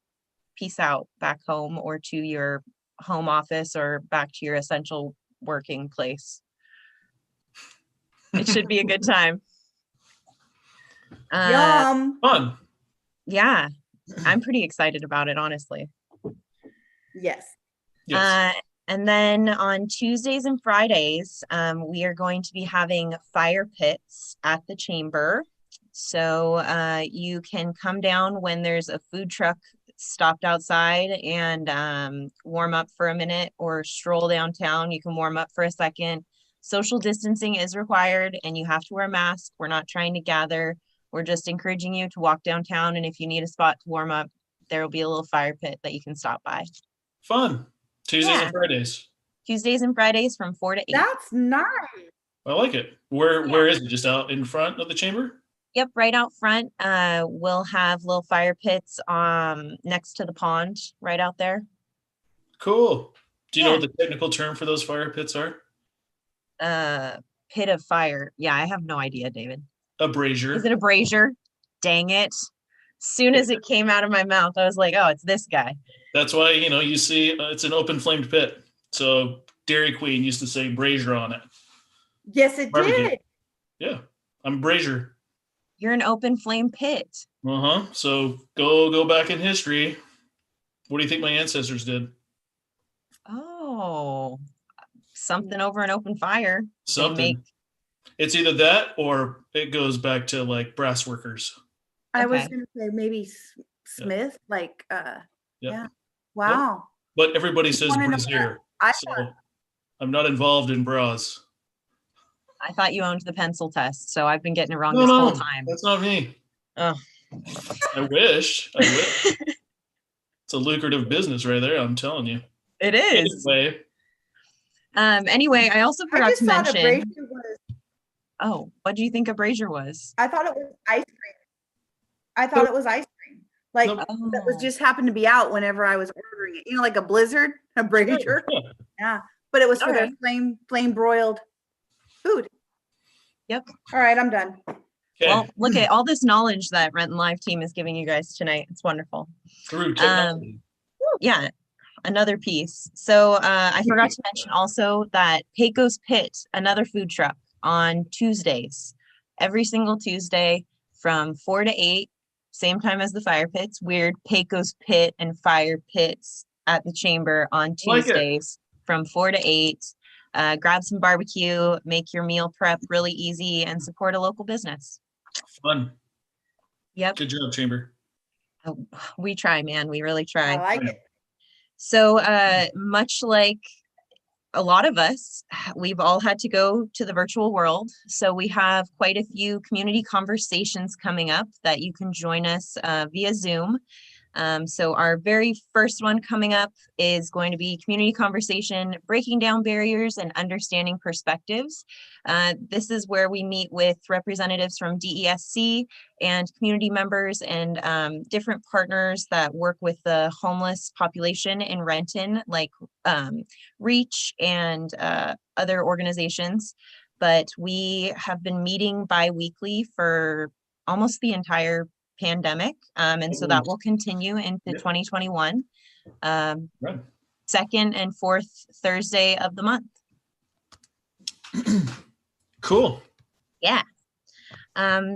Speaker 4: peace out back home or to your home office or back to your essential working place. It should be a good time.
Speaker 2: Yum.
Speaker 1: Fun.
Speaker 4: Yeah, I'm pretty excited about it, honestly.
Speaker 2: Yes.
Speaker 4: And then on Tuesdays and Fridays, we are going to be having fire pits at the chamber. So you can come down when there's a food truck stopped outside and warm up for a minute, or stroll downtown. You can warm up for a second. Social distancing is required and you have to wear a mask. We're not trying to gather. We're just encouraging you to walk downtown. And if you need a spot to warm up, there will be a little fire pit that you can stop by.
Speaker 1: Fun. Tuesdays and Fridays.
Speaker 4: Tuesdays and Fridays from 4 to 8.
Speaker 2: That's nice.
Speaker 1: I like it. Where is it? Just out in front of the chamber?
Speaker 4: Yep, right out front. We'll have little fire pits next to the pond right out there.
Speaker 1: Cool. Do you know what the technical term for those fire pits are?
Speaker 4: Pit of fire. Yeah, I have no idea, David.
Speaker 1: A brazier.
Speaker 4: Is it a brazier? Dang it. Soon as it came out of my mouth, I was like, oh, it's this guy.
Speaker 1: That's why, you see it's an open flamed pit. So Dairy Queen used to say brazier on it.
Speaker 2: Yes, it did.
Speaker 1: Yeah, I'm brazier.
Speaker 4: You're an open flame pit.
Speaker 1: So go back in history. What do you think my ancestors did?
Speaker 4: Oh, something over an open fire.
Speaker 1: Something. It's either that or it goes back to like brass workers.
Speaker 2: I was going to say maybe Smith, yeah. Wow.
Speaker 1: Yep. But everybody says brazier. I'm not involved in bras.
Speaker 4: I thought you owned the pencil test, so I've been getting it wrong this whole time.
Speaker 1: That's not me.
Speaker 4: Oh.
Speaker 1: I wish. It's a lucrative business right there, I'm telling you.
Speaker 4: It is. Anyway, I also forgot to mention. Oh, what do you think a brazier was?
Speaker 2: I thought it was ice cream. It was ice cream. That was just happened to be out whenever I was ordering it. Like a blizzard, a brazier. Yeah. But it was for their flame broiled food.
Speaker 4: Yep.
Speaker 2: All right, I'm done.
Speaker 1: Okay.
Speaker 4: Well, look at all this knowledge that Renton Live team is giving you guys tonight. It's wonderful.
Speaker 1: Through technology.
Speaker 4: Yeah, another piece. So I forgot to mention also that Pecos Pit, another food truck on Tuesdays, every single Tuesday from 4 to 8, same time as the fire pits. Weird Pecos Pit and fire pits at the chamber on Tuesdays from 4 to 8. Grab some barbecue, make your meal prep really easy, and support a local business.
Speaker 1: Fun.
Speaker 4: Yep.
Speaker 1: Good job, chamber.
Speaker 4: Oh, we try, man. We really try.
Speaker 2: I like it.
Speaker 4: So much like a lot of us, we've all had to go to the virtual world. So we have quite a few community conversations coming up that you can join us via Zoom. So our very first one coming up is going to be community conversation, breaking down barriers and understanding perspectives. This is where we meet with representatives from DESC and community members and different partners that work with the homeless population in Renton, like REACH and other organizations. But we have been meeting bi-weekly for almost the entire pandemic, and so that will continue into 2021, second and fourth Thursday of the month.
Speaker 1: Cool.
Speaker 4: Yeah.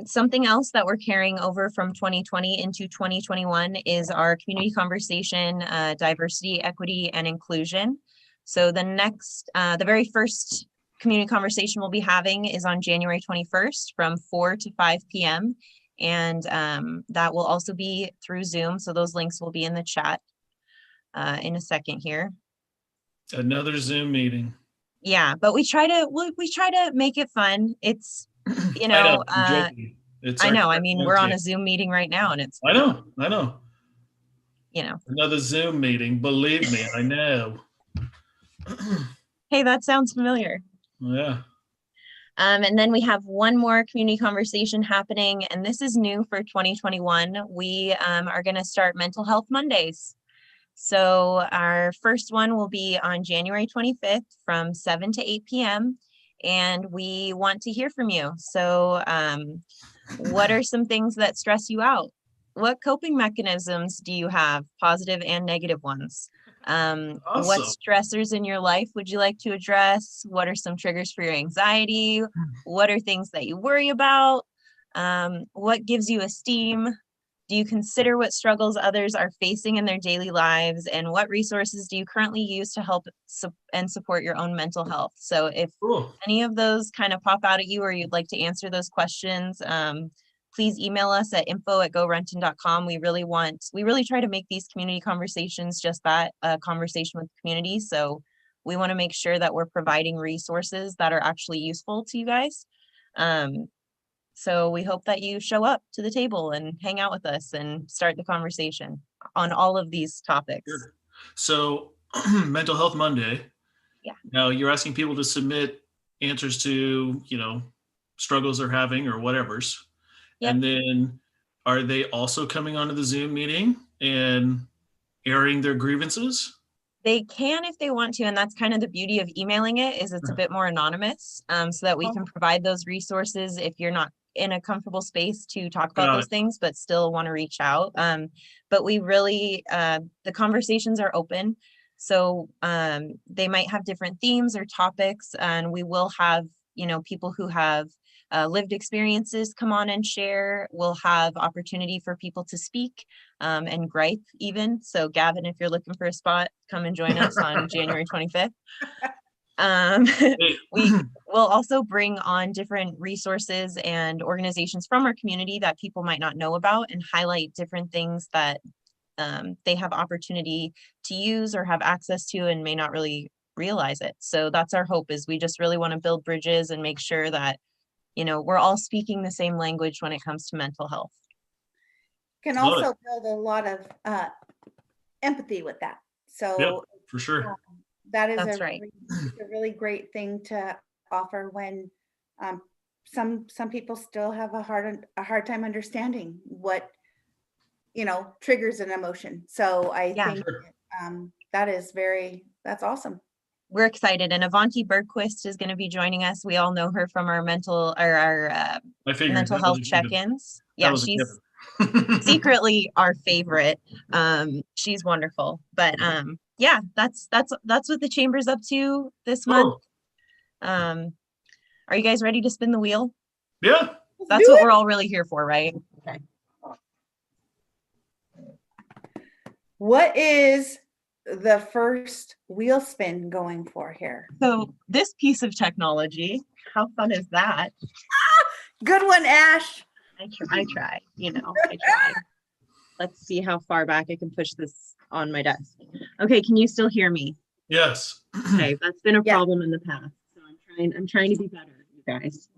Speaker 4: Something else that we're carrying over from 2020 into 2021 is our community conversation, diversity, equity, and inclusion. So the very first community conversation we'll be having is on January 21st from 4 to 5 p.m. And that will also be through Zoom. So those links will be in the chat in a second here.
Speaker 1: Another Zoom meeting.
Speaker 4: Yeah, but we try to make it fun. It's, I know. I mean, we're on a Zoom meeting right now, and it's.
Speaker 1: I know.
Speaker 4: Another
Speaker 1: Zoom meeting. Believe me, I know.
Speaker 4: Hey, that sounds familiar.
Speaker 1: Yeah.
Speaker 4: And then we have one more community conversation happening, and this is new for 2021. We are going to start Mental Health Mondays. So our first one will be on January 25th from 7 to 8 p.m. And we want to hear from you. So what are some things that stress you out? what coping mechanisms do you have, positive and negative ones?
Speaker 1: Awesome.
Speaker 4: What stressors in your life would you like to address? What are some triggers for your anxiety? What are things that you worry about? What gives you esteem? Do you consider what struggles others are facing in their daily lives? And what resources do you currently use to help and support your own mental health? So if any of those kind of pop out at you, or you'd like to answer those questions, please email us at info@gorenton.com. We really try to make these community conversations just that, a conversation with the community. So we want to make sure that we're providing resources that are actually useful to you guys. So we hope that you show up to the table and hang out with us and start the conversation on all of these topics.
Speaker 1: Sure. So Mental Health Monday.
Speaker 4: Yeah.
Speaker 1: Now you're asking people to submit answers to, struggles they're having or whatever's. Yep. And then are they also coming onto the Zoom meeting and airing their grievances?
Speaker 4: They can if they want to, and that's kind of the beauty of emailing it, is it's a bit more anonymous, so that we can provide those resources if you're not in a comfortable space to talk about those things, but still want to reach out. But we really, the conversations are open. So they might have different themes or topics, and we will have, people who have lived experiences come on and share. We'll have opportunity for people to speak and gripe even. So Gavin, if you're looking for a spot, come and join us on January 25th. We will also bring on different resources and organizations from our community that people might not know about, and highlight different things that they have opportunity to use or have access to and may not really realize it. So that's our hope, is we just really want to build bridges and make sure that, we're all speaking the same language when it comes to mental health.
Speaker 2: Can also build a lot of empathy with that. So
Speaker 1: yep, for sure.
Speaker 2: That is a really great thing to offer when some people still have a hard time understanding what triggers an emotion. So I think that's awesome.
Speaker 4: We're excited, and Avanti Bergquist is going to be joining us. We all know her from our mental health check-ins. Yeah, she's secretly our favorite. She's wonderful, but yeah, that's what the chamber's up to this month. Are you guys ready to spin the wheel?
Speaker 1: Yeah.
Speaker 4: That's what we're all really here for, right? Okay.
Speaker 2: What is the first wheel spin going for here?
Speaker 4: So this piece of technology, how fun is that?
Speaker 2: Good one, Ash.
Speaker 4: I try, I try. Let's see how far back I can push this on my desk. Okay, can you still hear me?
Speaker 1: Yes.
Speaker 4: Okay, that's been a problem in the past. So I'm trying to be better, you guys.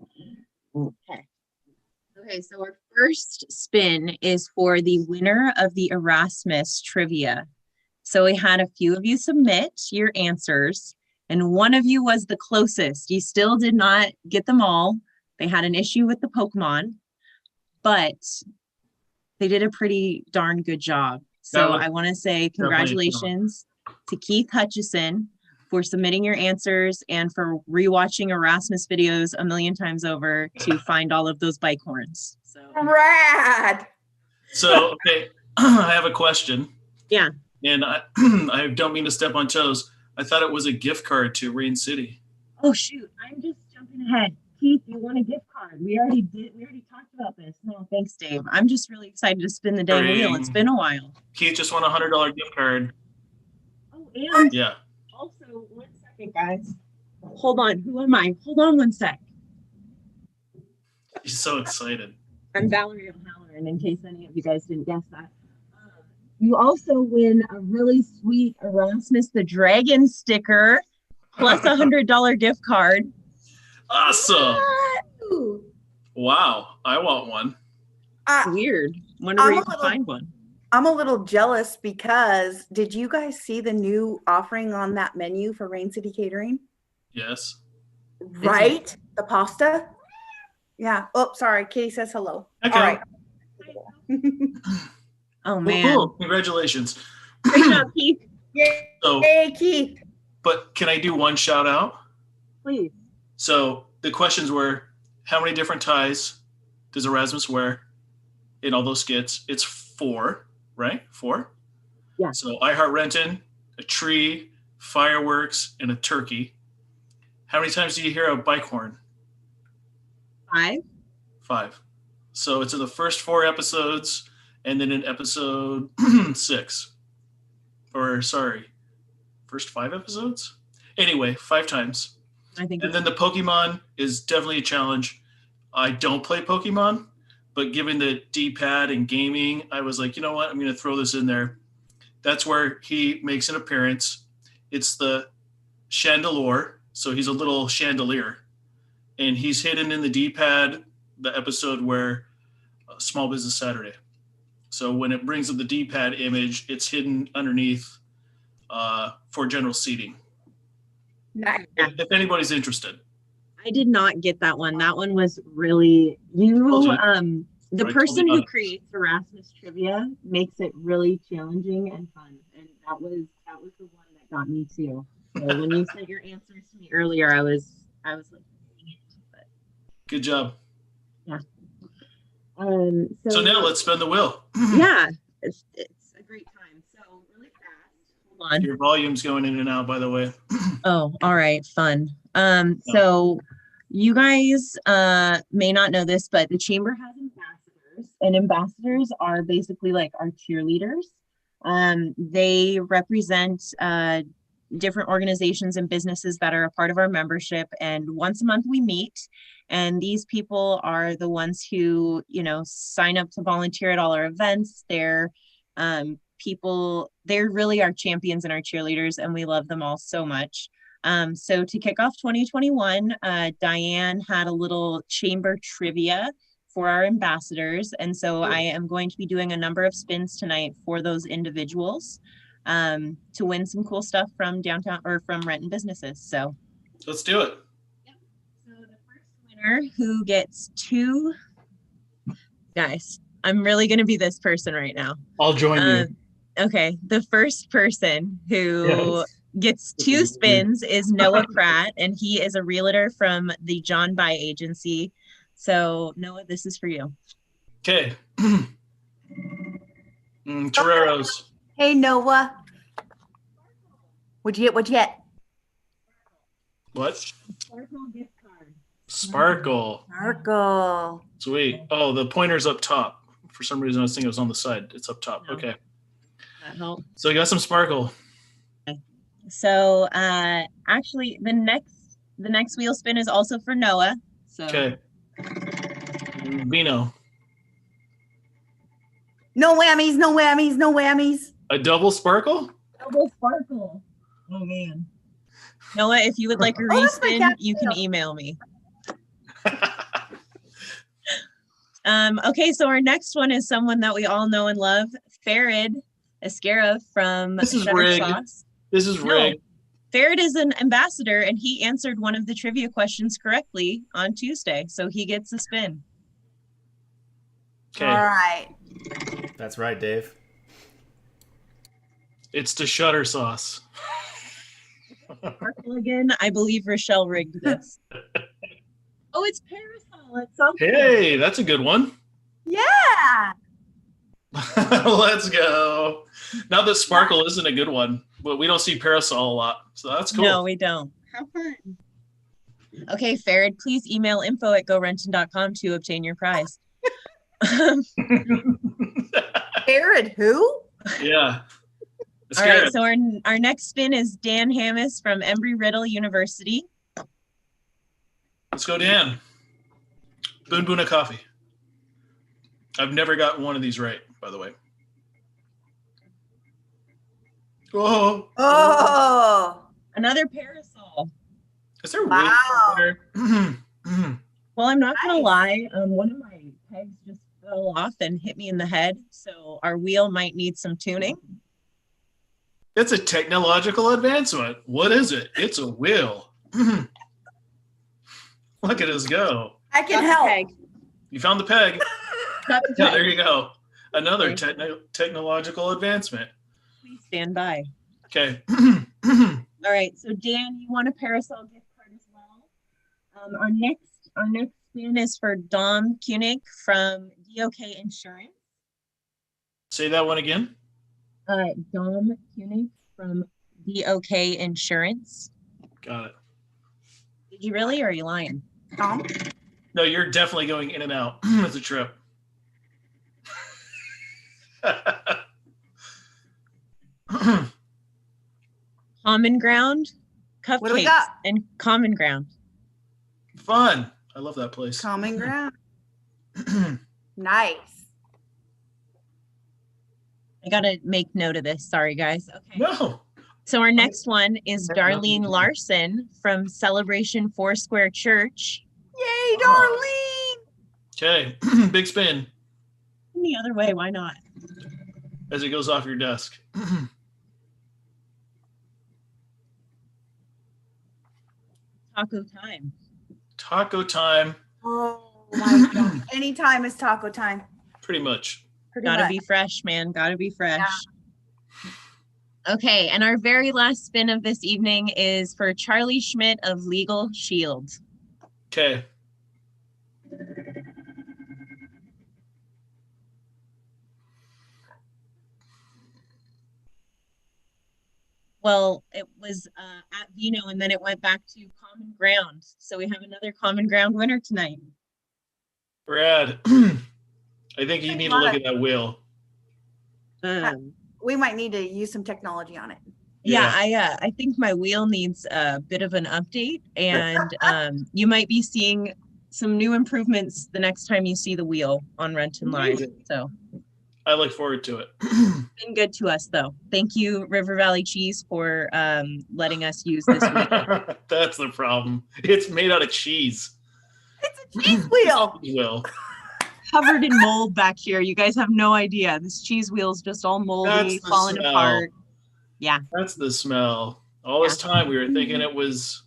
Speaker 4: Okay, so our first spin is for the winner of the Erasmus trivia. So we had a few of you submit your answers, and one of you was the closest. You still did not get them all. They had an issue with the Pokemon, but they did a pretty darn good job. So I want to say congratulations to Keith Hutchison for submitting your answers and for rewatching Erasmus videos a million times over to find all of those bike horns. So
Speaker 2: rad.
Speaker 1: So, okay, I have a question.
Speaker 4: Yeah.
Speaker 1: And I don't mean to step on toes. I thought it was a gift card to Rain City.
Speaker 4: Oh shoot, I'm just jumping ahead. Keith, you want a gift card? We already talked about this. No, thanks, Dave. I'm just really excited to spin the dang wheel. It's been a while.
Speaker 1: Keith just won a $100 gift card.
Speaker 4: Oh, and
Speaker 1: yeah.
Speaker 4: Also, 1 second, guys. Hold on. Who am I? Hold on 1 sec.
Speaker 1: He's so excited.
Speaker 4: I'm Valerie O'Halloran, in case any of you guys didn't guess that. You also win a really sweet Erasmus the Dragon sticker plus a $100 gift card.
Speaker 1: Awesome. Wow. I want one.
Speaker 4: Weird. Wonder where you can find one.
Speaker 2: I'm a little jealous because did you guys see the new offering on that menu for Rain City Catering?
Speaker 1: Yes.
Speaker 2: Right? The pasta? Yeah. Oh, sorry. Katie says hello.
Speaker 1: Okay.
Speaker 2: All right.
Speaker 4: Oh, man.
Speaker 1: Cool. Congratulations.
Speaker 4: Great job, Keith.
Speaker 2: Yay, Keith.
Speaker 1: But can I do one shout out?
Speaker 4: Please.
Speaker 1: So the questions were, how many different ties does Erasmus wear in all those skits? It's 4, right? 4.
Speaker 2: Yeah.
Speaker 1: So I Heart Renton, a tree, fireworks, and a turkey. How many times do you hear a bike horn?
Speaker 2: 5.
Speaker 1: 5. So it's in the first 4 episodes, and then in episode 6. Or sorry, first 5 episodes? Anyway, 5 times.
Speaker 2: I think.
Speaker 1: And then the Pokemon is definitely a challenge. I don't play Pokemon, but given the D-pad and gaming, I was like, you know what? I'm going to throw this in there. That's where he makes an appearance. It's the Chandelure, so he's a little chandelier. And he's hidden in the D-pad, the episode where Small Business Saturday. So when it brings up the D-pad image, it's hidden underneath for general seating. If anybody's interested.
Speaker 4: I did not get that one. That one was really the person who creates Erasmus trivia makes it really challenging and fun. And that was the one that got me too. So when you sent your answers to me earlier, I was like, but...
Speaker 1: Good job.
Speaker 4: Yeah.
Speaker 1: So now let's spin the wheel.
Speaker 4: Yeah, it's a great time. So really fast. Hold on.
Speaker 1: Your volume's going in and out, by the way.
Speaker 4: Oh, all right, fun. So you guys may not know this, but the chamber has ambassadors, and ambassadors are basically like our cheerleaders. They represent different organizations and businesses that are a part of our membership, and once a month we meet, and these people are the ones who, you know, sign up to volunteer at all our events. They're they're really our champions and our cheerleaders, and we love them all so much. So to kick off 2021, Diane had a little chamber trivia for our ambassadors. And so I am going to be doing a number of spins tonight for those individuals to win some cool stuff from downtown or from Renton businesses. So
Speaker 1: let's do it.
Speaker 4: Yep. So the first winner who gets 2, guys, I'm really going to be this person right now.
Speaker 1: I'll join you.
Speaker 4: Okay. The first person who gets 2 spins is Noah Pratt, and he is a realtor from the John By Agency. So Noah, this is for you.
Speaker 1: Okay. Toreros.
Speaker 2: Hey Noah. What'd you get?
Speaker 1: What?
Speaker 4: Sparkle gift card.
Speaker 1: Sparkle.
Speaker 2: Sparkle.
Speaker 1: Sweet. Oh, the pointer's up top. For some reason I was thinking it was on the side. It's up top. Okay.
Speaker 4: That helped.
Speaker 1: So you got some sparkle.
Speaker 4: So actually the next wheel spin is also for Noah. So
Speaker 1: okay. Vino.
Speaker 2: No whammies, no whammies, no whammies.
Speaker 1: A double sparkle?
Speaker 4: Double sparkle. Oh man. Noah, if you would like a respin, you can email me. Okay, so our next one is someone that we all know and love, Farid Esquera from Shutter Sauce.
Speaker 1: This is rigged.
Speaker 4: Farid is an ambassador, and he answered one of the trivia questions correctly on Tuesday, so he gets a spin.
Speaker 1: Okay.
Speaker 2: All right.
Speaker 5: That's right, Dave.
Speaker 1: It's the Shutter Sauce.
Speaker 4: Sparkle again. I believe Rochelle rigged this. Oh, it's Parasol. It's something.
Speaker 1: Hey, that's a good one.
Speaker 2: Yeah.
Speaker 1: Let's go. Now that Sparkle isn't a good one, but we don't see Parasol a lot, so that's cool.
Speaker 4: No, we don't. How fun. Okay, Farid, please email info@gorenton.com to obtain your prize.
Speaker 2: Farid who?
Speaker 1: Yeah.
Speaker 4: All right, so our next spin is Dan Hammis from Embry-Riddle University.
Speaker 1: Let's go, Dan. Boon Boon of coffee. I've never gotten one of these right, by the way.
Speaker 2: Oh.
Speaker 4: Another Parasol.
Speaker 1: Is there
Speaker 2: wow.
Speaker 1: there?
Speaker 4: Well, I'm not gonna lie. One of my pegs just fell off and hit me in the head, so our wheel might need some tuning.
Speaker 1: It's a technological advancement. What is it? It's a wheel. Look at us go.
Speaker 2: I can help.
Speaker 1: You found the peg.
Speaker 4: Yeah,
Speaker 1: there you go. Another technological advancement.
Speaker 4: Please stand by.
Speaker 1: Okay.
Speaker 4: All right. So Dan, you want a Parasol gift card as well. Our next spin is for Dom Koenig from DOK Insurance.
Speaker 1: Say that one again.
Speaker 4: Dom Koenig from DOK Insurance.
Speaker 1: Got it.
Speaker 4: Did you really, or are you lying?
Speaker 2: Tom?
Speaker 1: No, you're definitely going in and out. It's a trip.
Speaker 4: Common Ground,
Speaker 2: What do we
Speaker 4: Cupcakes,
Speaker 2: got?
Speaker 4: and Common Ground.
Speaker 1: Fun. I love that place.
Speaker 2: Common Ground. Nice.
Speaker 4: I gotta make note of this. Sorry, guys. Okay.
Speaker 1: No.
Speaker 4: So our next one is Darlene Larson from Celebration Foursquare Church.
Speaker 2: Yay, Darlene!
Speaker 1: Okay. Big spin
Speaker 4: The other way, why not?
Speaker 1: as it goes off your desk.
Speaker 4: Taco time.
Speaker 1: Taco time.
Speaker 2: Oh my God. Anytime is taco time.
Speaker 1: Pretty much.
Speaker 4: Gotta be fresh, man. Gotta be fresh. Yeah. Okay, and our very last spin of this evening is for Charlie Schmidt of Legal Shield.
Speaker 1: Okay.
Speaker 4: Well, it was at Vino, and then it went back to Common Ground. So we have another Common Ground winner tonight.
Speaker 1: Brad, I think you need to look at that wheel.
Speaker 2: We might need to use some technology on it.
Speaker 4: Yeah, I think my wheel needs a bit of an update, and you might be seeing some new improvements the next time you see the wheel on Renton Live. So
Speaker 1: I look forward to it.
Speaker 4: Been good to us, though. Thank you, River Valley Cheese, for letting us use this wheel.
Speaker 1: That's the problem. It's made out of cheese.
Speaker 2: It's a cheese wheel.
Speaker 1: Well,
Speaker 4: Covered in mold back here. You guys have no idea. This cheese wheel's just all moldy, falling
Speaker 1: smell.
Speaker 4: apart. Yeah.
Speaker 1: That's the smell. All this time we were thinking it was.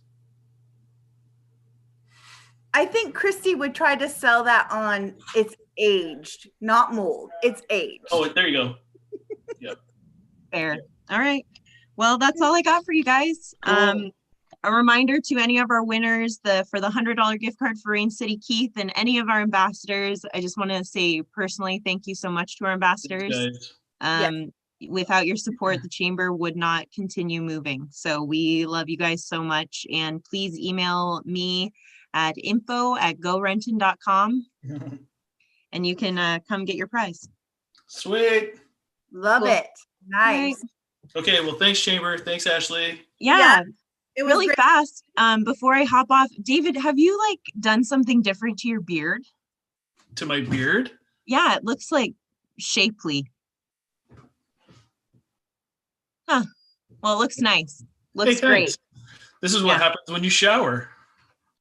Speaker 2: I think Christy would try to sell that on it's aged, not mold. It's aged.
Speaker 1: Oh, there you go. Yep.
Speaker 4: Fair. All right. Well, that's all I got for you guys.
Speaker 1: Cool.
Speaker 4: A reminder to any of our winners, for the $100 gift card for Rain City Keith and any of our ambassadors. I just want to say personally, thank you so much to our ambassadors. Without your support, the chamber would not continue moving. So we love you guys so much. And please email me at info@gorenton.com and you can come get your prize.
Speaker 1: Sweet.
Speaker 2: Love it. Nice.
Speaker 1: Okay, well, thanks, Chamber. Thanks, Ashley.
Speaker 4: Yeah.
Speaker 2: It was
Speaker 4: really
Speaker 2: great.
Speaker 4: fast. Before I hop off, David, have you done something different to your beard?
Speaker 1: To my beard?
Speaker 4: Yeah, it looks shapely. Huh. Well, it looks nice. Looks great.
Speaker 1: This is what happens when you shower.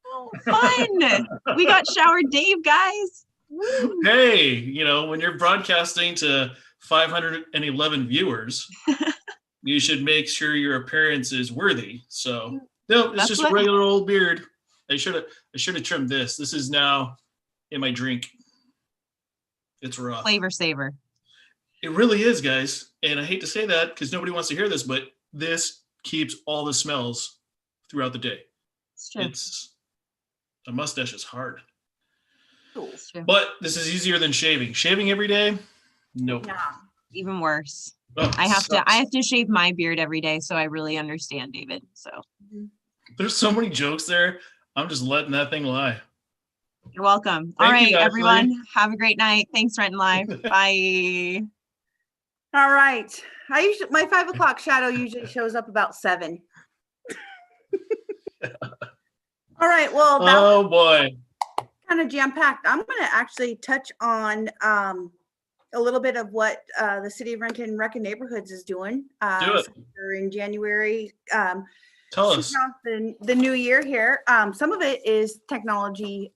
Speaker 4: Oh, fun. We got Shower Dave, guys. Woo.
Speaker 1: Hey, when you're broadcasting to 511 viewers, you should make sure your appearance is worthy. So no, it's just a regular old beard. I should have trimmed this. This is now in my drink. It's rough.
Speaker 4: Flavor saver.
Speaker 1: It really is, guys. And I hate to say that because nobody wants to hear this, but this keeps all the smells throughout the day.
Speaker 4: It's true.
Speaker 1: A mustache is hard.
Speaker 4: It's true.
Speaker 1: But this is easier than shaving. Shaving every day? Nope.
Speaker 2: Yeah.
Speaker 4: Even worse.
Speaker 1: Oh,
Speaker 4: I have to shave my beard every day, so I really understand, David. So
Speaker 1: there's so many jokes there. I'm just letting that thing lie.
Speaker 4: You're welcome.
Speaker 1: Thank
Speaker 4: all right,
Speaker 1: you,
Speaker 4: everyone. Have a great night. Thanks, Renton Live. Bye.
Speaker 2: All right. My 5 o'clock shadow usually shows up about 7. All right. Well,
Speaker 1: oh boy.
Speaker 2: Kind of jam-packed. I'm going to actually touch on a little bit of what the City of Renton Rec and Neighborhoods is doing.
Speaker 1: Do it.
Speaker 2: In January.
Speaker 1: Tell us.
Speaker 2: The new year here. Some of it is technology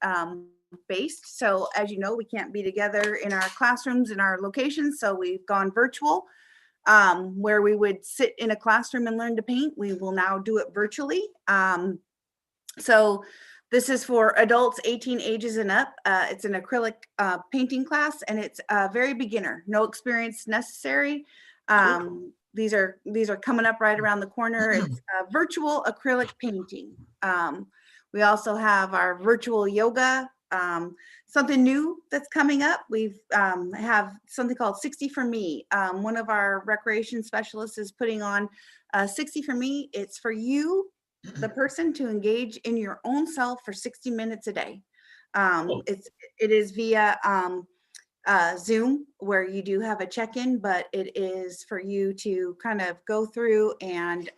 Speaker 2: based. So as you know, we can't be together in our classrooms, in our locations. So we've gone virtual, where we would sit in a classroom and learn to paint. We will now do it virtually. So this is for adults 18 ages and up. It's an acrylic painting class, and it's very beginner, no experience necessary. These are coming up right around the corner. It's virtual acrylic painting. We also have our virtual yoga. something new that's coming up. We've have something called 60 for Me. One of our recreation specialists is putting on 60 for Me. It's for you, the person, to engage in your own self for 60 minutes a day. It is via Zoom, where you do have a check-in, but it is for you to kind of go through and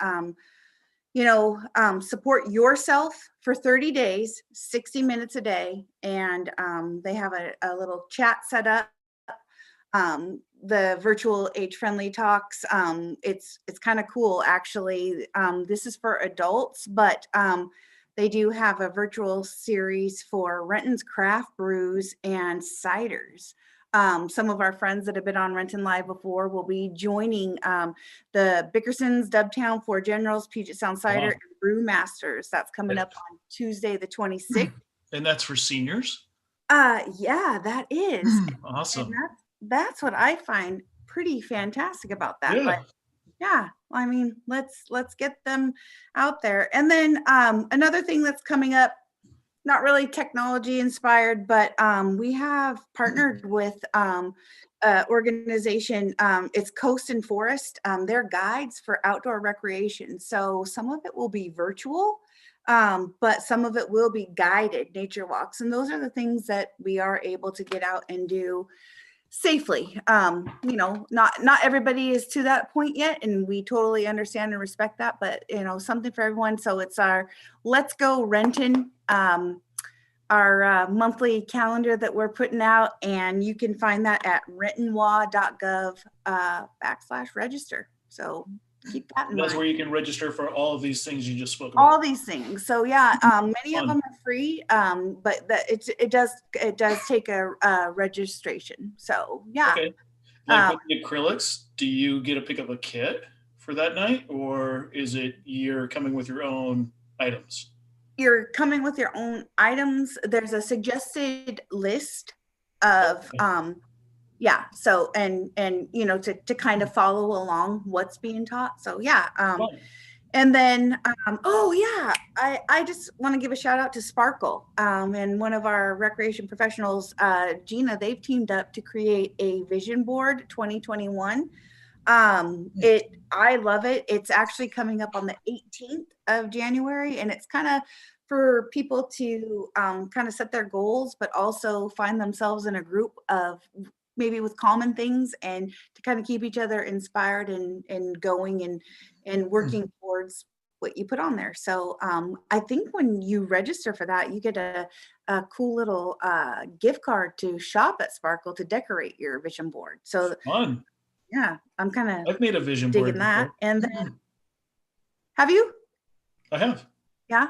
Speaker 2: support yourself for 30 days, 60 minutes a day. And they have a little chat set up. The virtual age-friendly talks. It's kind of cool, actually. This is for adults, but they do have a virtual series for Renton's craft brews and ciders. Some of our friends that have been on Renton Live before will be joining the Bickersons, Dubtown, Four Generals, Puget Sound Cider, and Brew Masters. That's coming up on Tuesday, the 26th.
Speaker 1: And that's for seniors?
Speaker 2: Yeah, that is.
Speaker 1: Awesome.
Speaker 2: And that's what I find pretty fantastic about that.
Speaker 1: Yeah.
Speaker 2: But yeah, I mean, let's get them out there. And then another thing that's coming up, not really technology inspired, but we have partnered with organization. It's Coast and Forest. They're guides for outdoor recreation. So some of it will be virtual, but some of it will be guided nature walks. And those are the things that we are able to get out and do safely. Not everybody is to that point yet, and we totally understand and respect that, but something for everyone. So it's our Let's Go Renton, our monthly calendar that we're putting out, and you can find that at rentonwa.gov/register. So keep that in mind.
Speaker 1: That's where you can register for all of these things you just spoke about.
Speaker 2: All these things. So yeah, many of them are free, but it does take a registration. So yeah.
Speaker 1: Okay. Like with the acrylics, do you get to pick up a kit for that night, or is it you're coming with your own items?
Speaker 2: You're coming with your own items. There's a suggested list of so and to kind of follow along what's being taught. So yeah. And then I just want to give a shout out to Sparkle and one of our recreation professionals, Gina. They've teamed up to create a vision board 2021. I love it. It's actually coming up on the 18th of January, and it's kind of for people to kind of set their goals, but also find themselves in a group of maybe with common things, and to kind of keep each other inspired and going and working towards what you put on there. So I think when you register for that, you get a cool little gift card to shop at Sparkle to decorate your vision board. So
Speaker 1: fun.
Speaker 2: Yeah, I'm kind of
Speaker 1: I've made a vision
Speaker 2: digging
Speaker 1: board
Speaker 2: that.
Speaker 1: before.
Speaker 2: And then have you?
Speaker 1: I have.
Speaker 2: Yeah.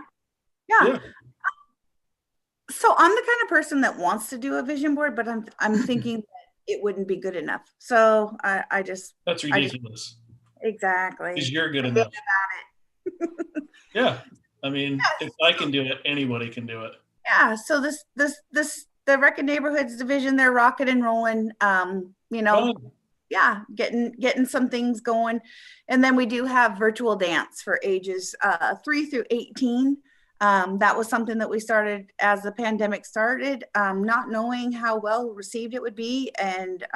Speaker 2: So I'm the kind of person that wants to do a vision board, but I'm thinking that it wouldn't be good enough. So I just
Speaker 1: that's ridiculous.
Speaker 2: Exactly.
Speaker 1: Because you're good enough. Yeah. I mean, if I can do it, anybody can do it.
Speaker 2: Yeah. So the Wreck-It Neighborhoods division, they're rocking and rolling. Yeah, getting some things going. And then we do have virtual dance for ages 3 through 18. That was something that we started as the pandemic started, not knowing how well received it would be. And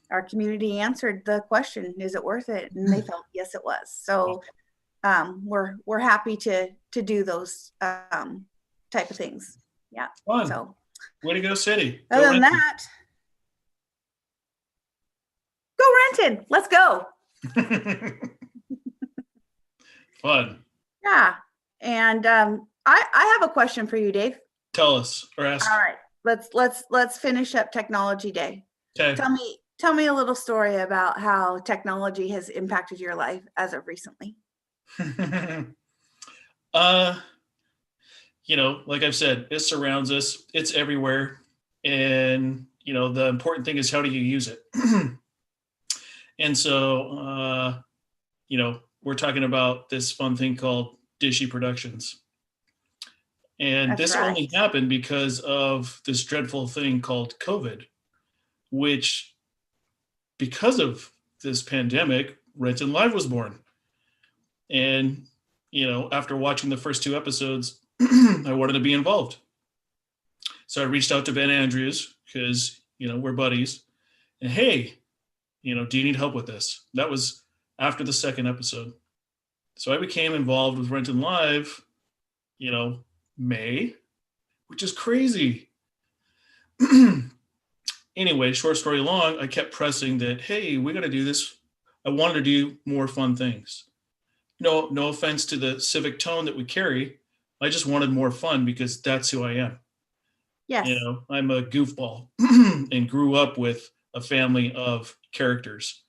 Speaker 2: our community answered the question, is it worth it? And they felt, yes, it was. So we're happy to do those type of things. Yeah.
Speaker 1: Fun.
Speaker 2: So
Speaker 1: way to go, City.
Speaker 2: Other than that, go Renton. Let's go.
Speaker 1: Fun.
Speaker 2: Yeah. And I have a question for you, Dave.
Speaker 1: Tell us or ask.
Speaker 2: All right. Let's finish up Technology Day.
Speaker 1: Okay.
Speaker 2: Tell me a little story about how technology has impacted your life as of recently.
Speaker 1: Like I've said, it surrounds us. It's everywhere. And, the important thing is, how do you use it? And so, we're talking about this fun thing called Dishy Productions. And
Speaker 2: That's
Speaker 1: this
Speaker 2: right.
Speaker 1: only happened because of this dreadful thing called COVID, which, because of this pandemic, Renton Live was born. And, after watching the first 2 episodes, I wanted to be involved. So I reached out to Ben Andrews because, we're buddies. And hey, do you need help with this? That was after the second episode. So I became involved with Renton Live, May, which is crazy. Anyway, short story long, I kept pressing that, hey, we got to do this. I wanted to do more fun things. No offense to the civic tone that we carry. I just wanted more fun because that's who I am.
Speaker 2: Yes.
Speaker 1: I'm a goofball and grew up with a family of characters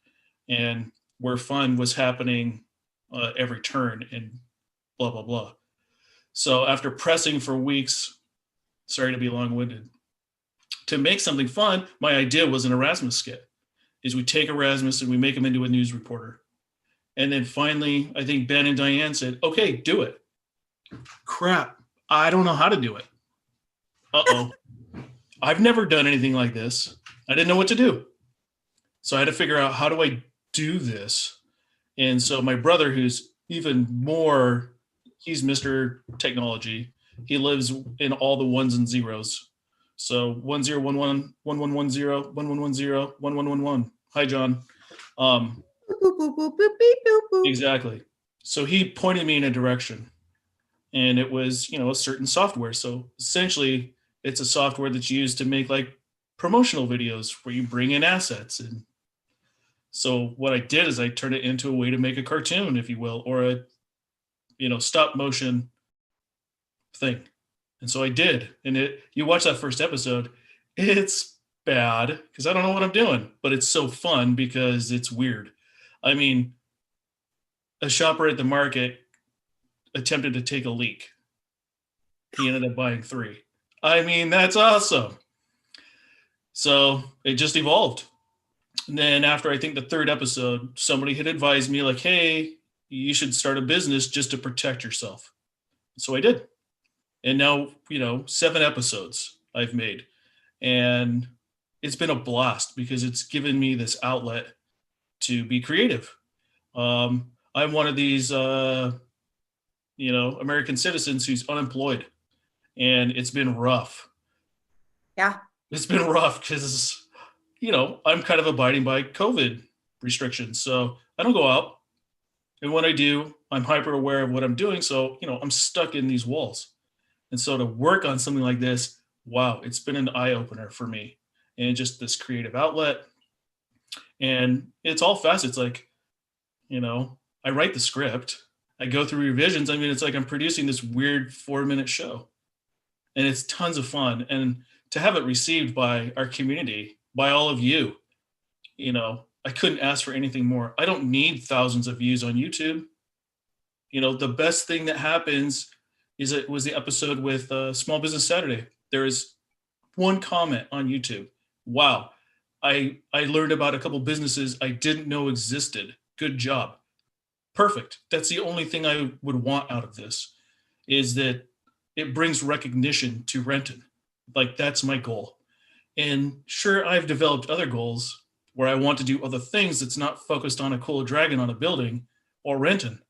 Speaker 1: and where fun was happening every turn and blah, blah, blah. So after pressing for weeks, sorry to be long-winded, to make something fun, my idea was an Erasmus skit. Is we take Erasmus and we make him into a news reporter. And then finally, I think Ben and Diane said, okay, do it. Crap, I don't know how to do it. Uh-oh. I've never done anything like this. I didn't know what to do. So I had to figure out, how do I do this? And so my brother, who's even more, he's Mr. Technology. He lives in all the ones and zeros. So 1011, 1110, 1110, 1111. Hi, John.
Speaker 2: Boop, boop, boop, boop, boop, boop, boop.
Speaker 1: Exactly. So he pointed me in a direction, and it was, a certain software. So essentially, it's a software that's used to make like promotional videos where you bring in assets. And so what I did is I turned it into a way to make a cartoon, if you will, or a, stop motion thing. And so I did. And you watch that first episode, it's bad because I don't know what I'm doing, but it's so fun because it's weird. I mean, a shopper at the market attempted to take a leak. He ended up buying 3. I mean, that's awesome. So it just evolved. And then after, I think the 3rd episode, somebody had advised me like, hey, you should start a business just to protect yourself. So I did. And now, 7 episodes I've made. And it's been a blast because it's given me this outlet to be creative. I'm one of these, American citizens who's unemployed. And it's been rough.
Speaker 2: Yeah.
Speaker 1: It's been rough because, I'm kind of abiding by COVID restrictions. So I don't go out. And when I do, I'm hyper aware of what I'm doing. So, I'm stuck in these walls. And so to work on something like this, wow, it's been an eye opener for me, and just this creative outlet. And it's all facets. Like, I write the script, I go through revisions. I mean, it's like I'm producing this weird 4-minute show, and it's tons of fun. And to have it received by our community, by all of you, I couldn't ask for anything more. I don't need thousands of views on YouTube. The best thing that happens is it was the episode with Small Business Saturday. There is 1 comment on YouTube. Wow, I learned about a couple businesses I didn't know existed. Good job. Perfect. That's the only thing I would want out of this, is that it brings recognition to Renton. Like, that's my goal. And sure, I've developed other goals where I want to do other things that's not focused on a cool dragon on a building or Renton.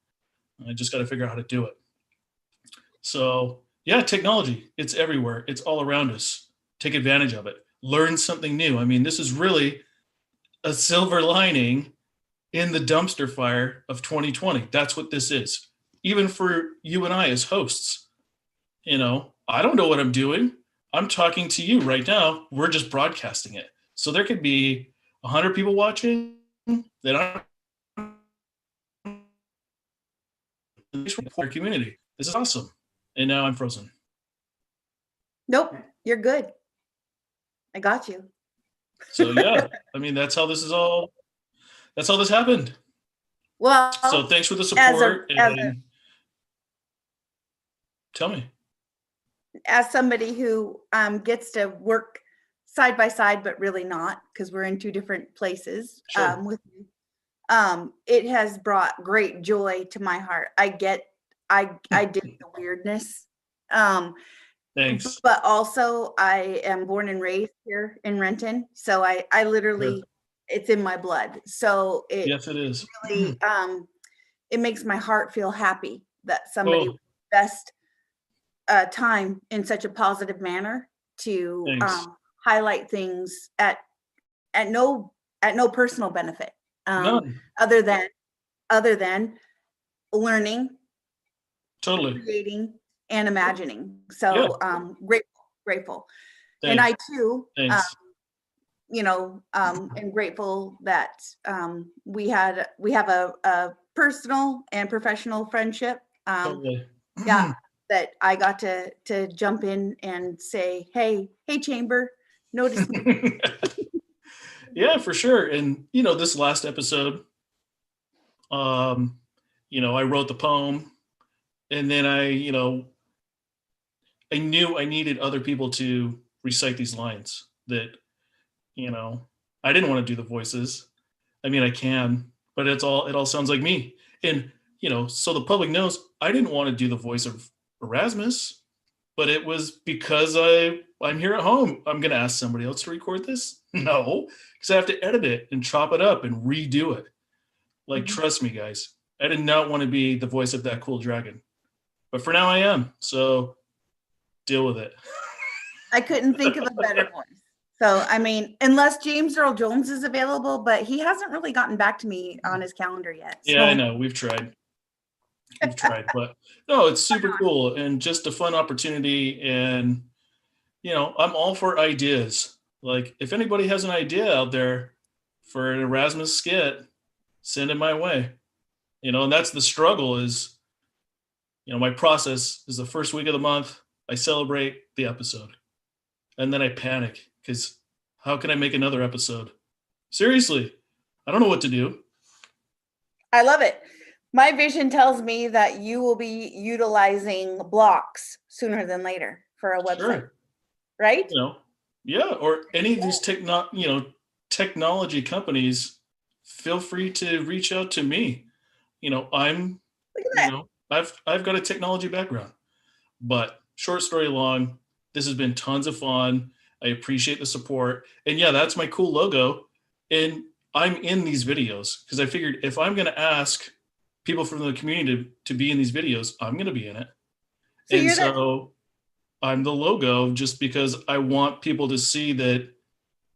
Speaker 1: I just got to figure out how to do it. So yeah, technology, it's everywhere. It's all around us. Take advantage of it. Learn something new. I mean, this is really a silver lining in the dumpster fire of 2020. That's what this is. Even for you and I as hosts, I don't know what I'm doing. I'm talking to you right now. We're just broadcasting it. So there could be 100 people watching that aren't our community. This is awesome. And now I'm frozen.
Speaker 2: Nope, you're good. I got you.
Speaker 1: So yeah, I mean, that's how this happened.
Speaker 2: Well,
Speaker 1: so thanks for the support. Tell me.
Speaker 2: As somebody who gets to work side by side, but really not, because we're in 2 different places.
Speaker 1: Sure.
Speaker 2: With you, it has brought great joy to my heart. I dig the weirdness.
Speaker 1: Thanks.
Speaker 2: But also, I am born and raised here in Renton, so I literally, it's in my blood. So
Speaker 1: yes, it is.
Speaker 2: Really, it makes my heart feel happy that somebody would invest time in such a positive manner to highlight things at no personal benefit, other than learning,
Speaker 1: totally
Speaker 2: creating, and imagining. So grateful. Thanks. And I too, am grateful that we have a personal and professional friendship.
Speaker 1: Totally.
Speaker 2: That I got to jump in and say, hey, Chamber, notice me.
Speaker 1: Yeah, for sure. And this last episode, I wrote the poem, and then I knew I needed other people to recite these lines that, I didn't want to do the voices. I mean, I can, but it all sounds like me. And, so the public knows I didn't want to do the voice of Erasmus, but it was because I'm here at home. I'm going to ask somebody else to record this? No, because I have to edit it and chop it up and redo it. Like, trust me, guys, I did not want to be the voice of that cool dragon, but for now I am. So deal with it.
Speaker 2: I couldn't think of a better voice. So, I mean, unless James Earl Jones is available, but he hasn't really gotten back to me on his calendar yet. So.
Speaker 1: Yeah, I know. We've tried, but no, it's super cool and just a fun opportunity. And, I'm all for ideas. Like, if anybody has an idea out there for an Erasmus skit, send it my way. And that's the struggle is, my process is the first week of the month. I celebrate the episode and then I panic because how can I make another episode? Seriously, I don't know what to do.
Speaker 2: I love it. My vision tells me that you will be utilizing blocks sooner than later for a website, sure. Right?
Speaker 1: Yeah, or any of these technology companies, feel free to reach out to me. I've got a technology background, but short story long, this has been tons of fun. I appreciate the support. And yeah, that's my cool logo. And I'm in these videos because I figured if I'm going to ask people from the community to be in these videos, I'm going to be in it. So I'm the logo just because I want people to see that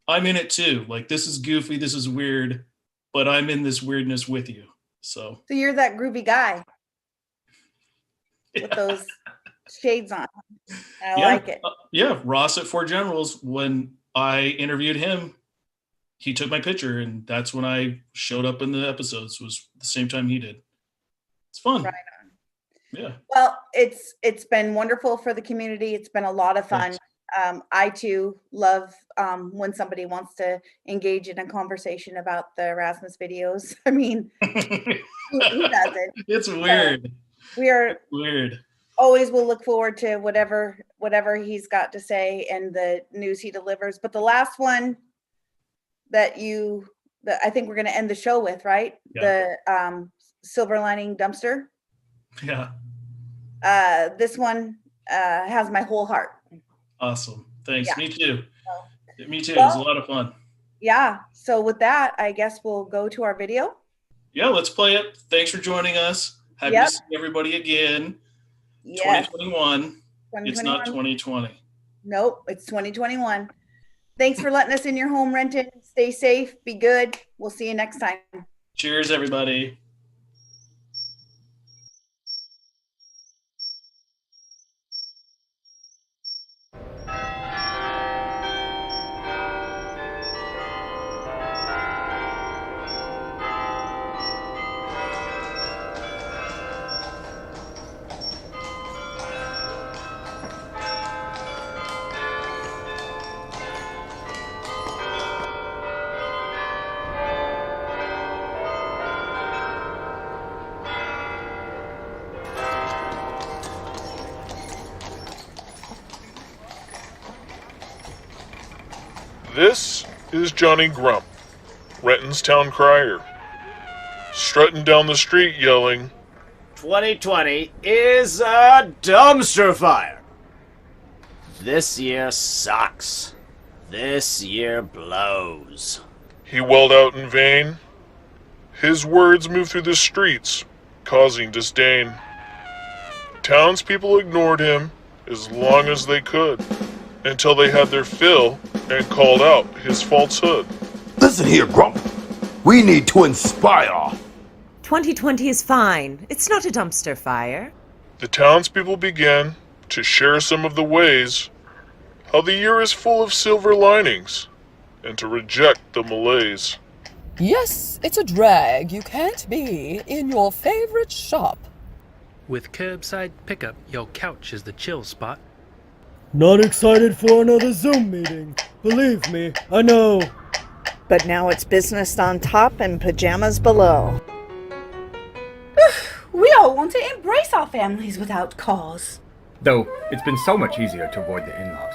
Speaker 1: I'm in it too. Like, this is goofy, this is weird, but I'm in this weirdness with you. So
Speaker 2: you're that groovy guy with those shades on. I like it.
Speaker 1: Ross at Four Generals, when I interviewed him, he took my picture, and that's when I showed up in the episodes. Was the same time he did. It's fun. Right on. Yeah.
Speaker 2: Well, it's been wonderful for the community. It's been a lot of fun. I too love when somebody wants to engage in a conversation about the Erasmus videos. I mean, who doesn't?
Speaker 1: It's weird.
Speaker 2: Weird. Always will look forward to whatever he's got to say and the news he delivers. But the last one that I think we're going to end the show with, right? Yeah. The silver lining dumpster.
Speaker 1: Yeah.
Speaker 2: This one has my whole heart.
Speaker 1: Awesome. Thanks. Yeah. Me too. Me too. It was a lot of fun.
Speaker 2: Yeah. So with that, I guess we'll go to our video.
Speaker 1: Yeah, let's play it. Thanks for joining us. Happy to see everybody again. Yes. 2021. It's not 2020.
Speaker 2: Nope, it's 2021. Thanks for letting us in your home, Renton. Stay safe. Be good. We'll see you next time.
Speaker 1: Cheers, everybody.
Speaker 6: This is Johnny Grump, Renton's town crier, strutting down the street yelling,
Speaker 7: 2020 is a dumpster fire. This year sucks. This year blows.
Speaker 6: He wailed out in vain. His words moved through the streets, causing disdain. Townspeople ignored him as long as they could. until they had their fill and called out his falsehood.
Speaker 8: Listen here, Grump. We need to inspire.
Speaker 9: 2020 is fine. It's not a dumpster fire.
Speaker 6: The townspeople began to share some of the ways how the year is full of silver linings and to reject the malaise.
Speaker 10: Yes, it's a drag. You can't be in your favorite shop.
Speaker 11: With curbside pickup, your couch is the chill spot.
Speaker 12: Not excited for another Zoom meeting. Believe me, I know.
Speaker 13: But now it's business on top and pajamas below.
Speaker 2: We all want to embrace our families without cause.
Speaker 14: Though, it's been so much easier to avoid the in-laws.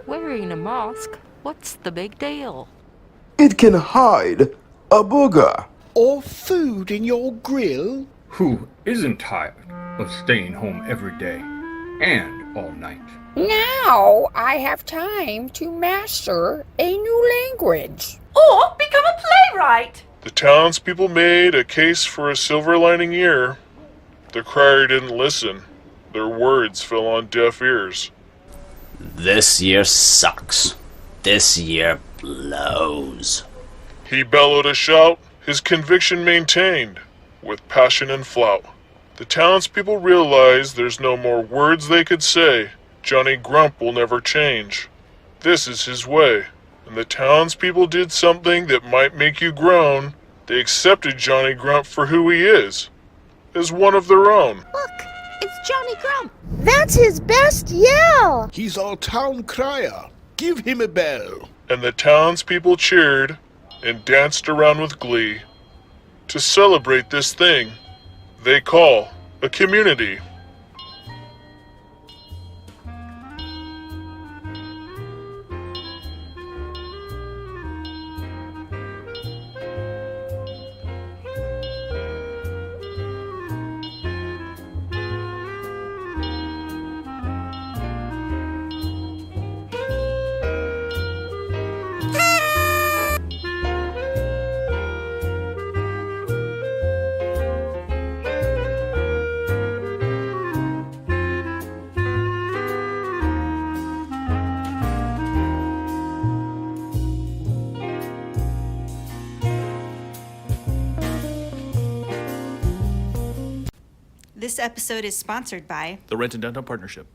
Speaker 15: Wearing a mask? What's the big deal?
Speaker 8: It can hide a booger.
Speaker 16: Or food in your grill.
Speaker 14: Who isn't tired of staying home every day and all night?
Speaker 10: Now I have time to master a new language.
Speaker 2: Or become a playwright.
Speaker 6: The townspeople made a case for a silver lining year. The crier didn't listen. Their words fell on deaf ears.
Speaker 7: This year sucks. This year blows.
Speaker 6: He bellowed a shout, his conviction maintained, with passion and flout. The townspeople realized there's no more words they could say. Johnny Grump will never change. This is his way. And the townspeople did something that might make you groan. They accepted Johnny Grump for who he is, as one of their own.
Speaker 15: Look, it's Johnny Grump.
Speaker 13: That's his best yell.
Speaker 16: He's our town crier. Give him a bell.
Speaker 6: And the townspeople cheered and danced around with glee to celebrate this thing they call a community.
Speaker 17: This episode is sponsored by
Speaker 18: the Renton Downtown Partnership.